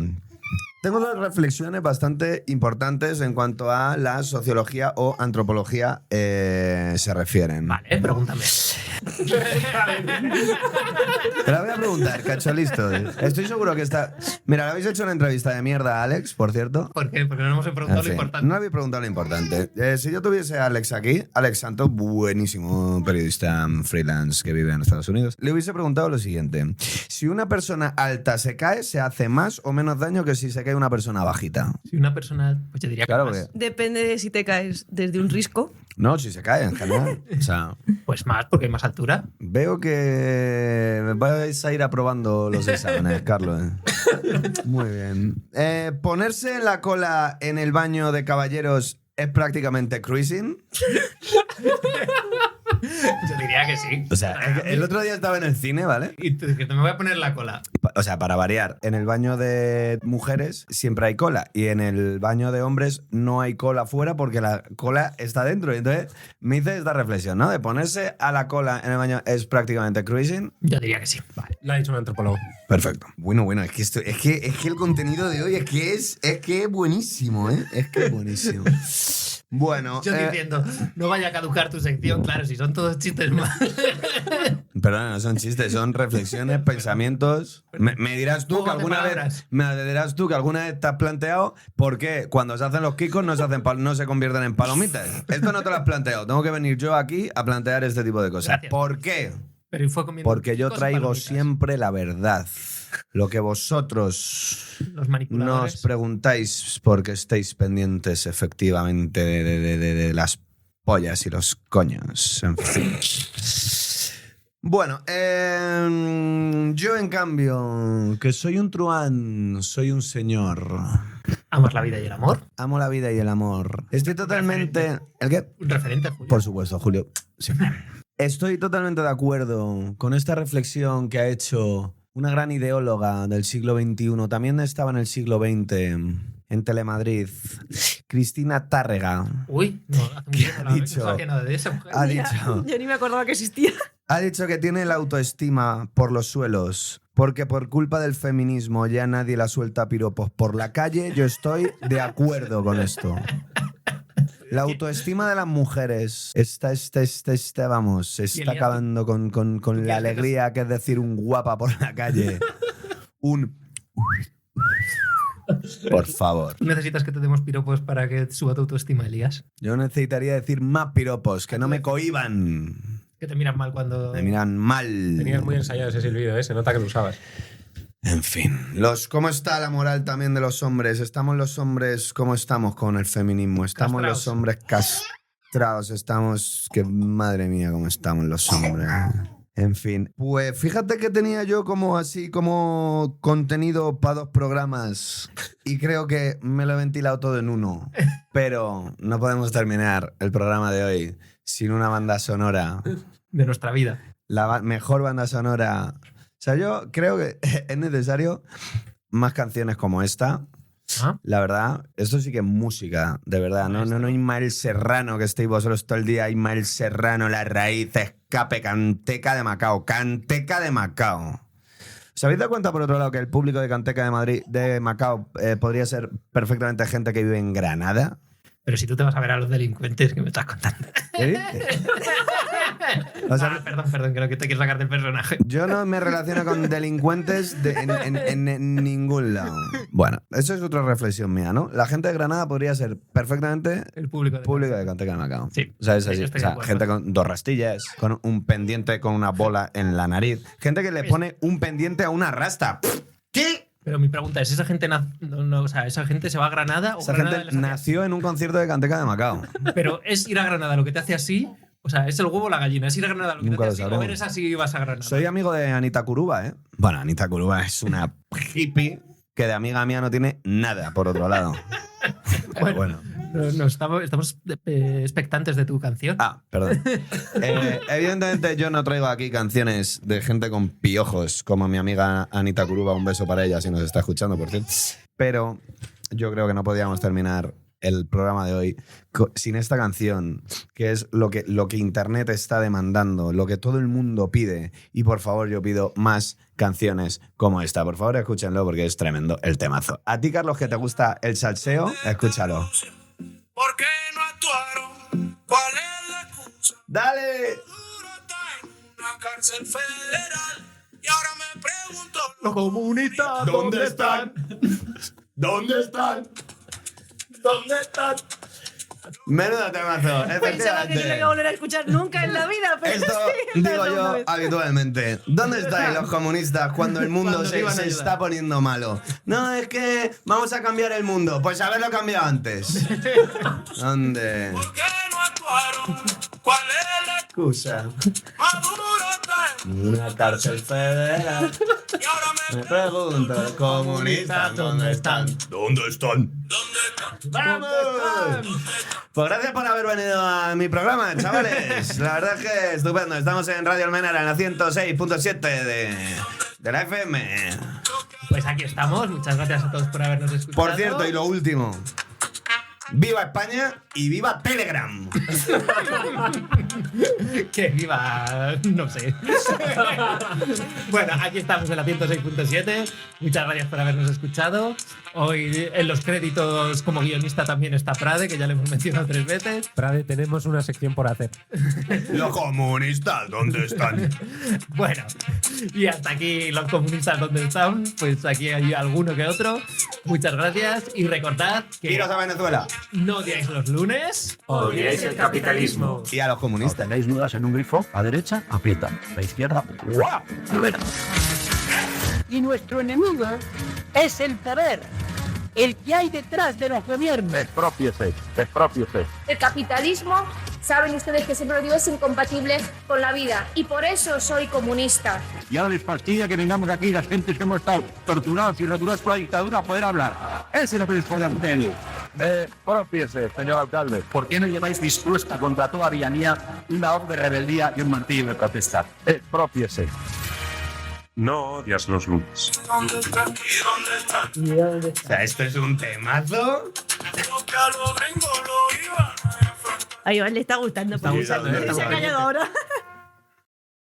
Speaker 11: Tengo 2 reflexiones bastante importantes en cuanto a la sociología o antropología se refieren.
Speaker 4: Vale, pregúntame.
Speaker 11: Te la voy a preguntar, cacho, listo. Estoy seguro que está... Mira, le habéis hecho una entrevista de mierda a Alex, por cierto.
Speaker 4: ¿Por qué? Porque no hemos preguntado
Speaker 11: En fin,
Speaker 4: lo importante.
Speaker 11: no habéis preguntado lo importante. Si yo tuviese a Alex aquí, Alex Santos, buenísimo periodista freelance que vive en Estados Unidos, le hubiese preguntado lo siguiente. Si una persona alta se cae, ¿se hace más o menos daño que si se cae una persona bajita?
Speaker 4: Si una persona. Pues yo diría que
Speaker 11: Claro,
Speaker 4: más.
Speaker 11: porque...
Speaker 2: Depende de si te caes desde un risco.
Speaker 11: No, si se cae en general. O sea,
Speaker 4: Pues más, porque hay más altura.
Speaker 11: veo que me vais a ir aprobando los exámenes, Carlos. Muy bien. ¿Ponerse en la cola en el baño de caballeros es prácticamente cruising?
Speaker 4: Yo diría que sí.
Speaker 11: O sea, es que el otro día estaba en el cine, ¿vale?
Speaker 4: Y que te me voy a poner la cola.
Speaker 11: O sea, para variar, en el baño de mujeres siempre hay cola y en el baño de hombres no hay cola fuera porque la cola está dentro. Y entonces me hice esta reflexión, ¿no? De ponerse a la cola en el baño es prácticamente cruising.
Speaker 4: Yo diría que sí. Vale.
Speaker 1: Lo ha dicho un antropólogo.
Speaker 11: Perfecto. Bueno, es que esto, es que el contenido de hoy es que es buenísimo, ¿eh? Es que es buenísimo. Bueno,
Speaker 4: Yo diciendo, no vaya a caducar tu sección, claro, si son todos chistes más.
Speaker 11: perdona, no son chistes, son reflexiones, pensamientos. Me dirás tú
Speaker 4: Juego
Speaker 11: que
Speaker 4: de
Speaker 11: alguna vez
Speaker 4: palabras.
Speaker 11: te has planteado por qué cuando se hacen los kikos no se convierten en palomitas. Esto no te lo has planteado. Tengo que venir yo aquí a plantear este tipo de cosas.
Speaker 4: Gracias.
Speaker 11: ¿Por qué?
Speaker 4: Pero fue comiendo
Speaker 11: Porque yo
Speaker 4: picos y
Speaker 11: traigo
Speaker 4: palomitas.
Speaker 11: siempre la verdad. Lo que vosotros
Speaker 4: Los
Speaker 11: no
Speaker 4: manipuladores.
Speaker 11: os preguntáis porque estáis pendientes efectivamente de las pollas y los coños. En fin. Bueno, yo en cambio, que soy un truán, soy un señor.
Speaker 4: ¿Amas la vida y el amor?
Speaker 11: Amo la vida y el amor. Estoy totalmente... ¿El qué?
Speaker 4: Un referente, Julio.
Speaker 11: Por supuesto, Julio. Siempre. Estoy totalmente de acuerdo con esta reflexión que ha hecho una gran ideóloga del siglo XXI. También estaba en el siglo XX, en Telemadrid. Cristina Tárrega.
Speaker 4: Uy, no, hace
Speaker 11: ¿Qué
Speaker 4: mucho
Speaker 11: ha
Speaker 4: que no
Speaker 11: dicho?
Speaker 4: sabía nada de esa mujer.
Speaker 11: Ha
Speaker 2: Mira,
Speaker 11: dicho,
Speaker 2: yo ni me acordaba que existía.
Speaker 11: ha dicho que tiene la autoestima por los suelos. Porque por culpa del feminismo ya nadie la suelta a piropos por la calle. Yo estoy de acuerdo con esto. La autoestima de las mujeres está vamos, se está
Speaker 4: Elías,
Speaker 11: acabando con
Speaker 4: qué
Speaker 11: la
Speaker 4: haces?
Speaker 11: alegría que es decir un guapa por la calle. Un... Por favor.
Speaker 4: ¿Tú necesitas que te demos piropos para que suba tu autoestima, Elías?
Speaker 11: Yo necesitaría decir más piropos, que no me cohiban.
Speaker 4: Que te miran mal cuando...
Speaker 11: Me miran mal.
Speaker 1: Tenías muy ensayado ese silbido, ¿eh? Se nota que lo usabas.
Speaker 11: En fin, ¿cómo está la moral también de los hombres? ¿Estamos los hombres, cómo estamos con el feminismo? ¿Estamos
Speaker 4: Castraos.
Speaker 11: los hombres castrados? Estamos... Que madre mía, cómo estamos los hombres. En fin, pues fíjate que tenía yo como así como contenido para 2 programas y creo que me lo he ventilado todo en uno. Pero no podemos terminar el programa de hoy sin una banda sonora.
Speaker 4: De nuestra vida.
Speaker 11: La mejor banda sonora. O sea, yo creo que es necesario más canciones como esta La verdad, esto sí que es música, de verdad. No Ismael Serrano, que estéis vosotros todo el día. Ismael Serrano, La Raíz, Escape, Canteca de Macao. Canteca de Macao. ¿Os habéis dado cuenta, por otro lado, que el público de Canteca de Madrid, de Macao, podría ser perfectamente gente que vive en Granada?
Speaker 4: Pero si tú te vas a ver a los delincuentes que me estás contando.
Speaker 11: ¿Qué dices? O sea,
Speaker 4: perdón, creo que te quieres sacar del personaje.
Speaker 11: Yo no me relaciono con delincuentes en ningún lado. Bueno, eso es otra reflexión mía, ¿no? La gente de Granada podría ser perfectamente
Speaker 4: el público
Speaker 11: de Canteca de Macao.
Speaker 4: Sí.
Speaker 11: O sea, es así. O sea, gente con 2 rastillas, con un pendiente con una bola en la nariz. Gente que le pone un pendiente a una rasta. ¿Qué?
Speaker 4: Pero mi pregunta es, ¿esa gente esa gente se va a Granada?
Speaker 11: Esa gente nació en un concierto de Canteca de Macao.
Speaker 4: Pero es ir a Granada lo que te hace así. O sea, es el huevo o la gallina. Es ir a Granada lo que
Speaker 11: Nunca
Speaker 4: te hace así.
Speaker 11: lo
Speaker 4: O eres así y vas a Granada.
Speaker 11: Soy amigo de Anita Kuruba, ¿eh? Bueno, Anita Kuruba es una hippie que de amiga mía no tiene nada, por otro lado. Bueno.
Speaker 4: No, estamos expectantes de tu canción.
Speaker 11: Perdón. Evidentemente yo no traigo aquí canciones de gente con piojos, como mi amiga Anita Kuruba. Un beso para ella si nos está escuchando, por cierto. Pero yo creo que no podíamos terminar el programa de hoy sin esta canción, que es lo que Internet está demandando, lo que todo el mundo pide. Y por favor, yo pido más canciones como esta. Por favor, escúchenlo porque es tremendo el temazo. A ti, Carlos, que te gusta el salseo, escúchalo.
Speaker 12: ¿Por qué no actuaron? ¿Cuál es la excusa?
Speaker 11: ¡Dale!
Speaker 12: Una cárcel federal. Y ahora me pregunto,
Speaker 11: los comunistas, ¿dónde están? ¿Dónde están? ¿Dónde están? Menudo temazo.
Speaker 2: Pensaba que no lo iba a volver a escuchar nunca en la vida, pero
Speaker 11: esto
Speaker 2: sí,
Speaker 11: digo yo habitualmente. ¿Dónde estáis los comunistas cuando el mundo se está poniendo malo? No, es que vamos a cambiar el mundo. Pues haberlo cambiado antes. ¿Dónde?
Speaker 12: ¿por qué no actuaron? ¿Cuál es la
Speaker 11: Excusa.
Speaker 12: Maduro está en
Speaker 11: Una cárcel federal.
Speaker 12: y ahora
Speaker 11: Me pregunto, ¿los comunistas dónde están? ¿Dónde están? ¡Vamos! Pues gracias por haber venido a mi programa, chavales. La verdad es que estupendo. Estamos en Radio Almenara, en la 106.7 de la FM.
Speaker 4: Pues aquí estamos. Muchas gracias a todos por habernos escuchado.
Speaker 11: Por cierto, y lo último. ¡Viva España y viva Telegram!
Speaker 4: Que viva... no sé. Bueno, aquí estamos en la 106.7. Muchas gracias por habernos escuchado. Hoy en los créditos como guionista también está Prade, que ya le hemos mencionado 3 veces.
Speaker 1: Prade, tenemos una sección por hacer.
Speaker 11: ¿Los comunistas dónde están?
Speaker 4: Bueno, y hasta aquí los comunistas dónde están. Pues aquí hay alguno que otro. Muchas gracias y recordad que...
Speaker 11: ¡Iros a Venezuela!
Speaker 4: No odiáis los lunes.
Speaker 1: Odiáis el capitalismo.
Speaker 11: Y a los comunistas.
Speaker 3: Tenéis dudas en un grifo, a derecha, aprieta. A izquierda, ¡guau! A ver.
Speaker 13: Y nuestro enemigo es el poder, el que hay detrás de los gobiernos.
Speaker 3: Expropiese.
Speaker 6: El capitalismo, saben ustedes que siempre lo digo, es incompatible con la vida. Y por eso soy comunista.
Speaker 3: Y ahora les fastidia que vengamos aquí las gentes que hemos estado torturados y torturados por la dictadura a poder hablar. Ese es lo que les podemos tener. Expropiese, señor alcalde. ¿Por qué no lleváis dispuesta contra toda villanía una hoz de rebeldía y un martillo de protesta? Expropiese.
Speaker 7: No odias los lunes.
Speaker 12: ¿Dónde están? ¿Y dónde están?
Speaker 11: O sea, esto es un temazo.
Speaker 12: Porque a los gringos lo iban a enfrentar.
Speaker 2: A Iván le está gustando.
Speaker 4: Está gustando,
Speaker 2: Se ha callado ahora.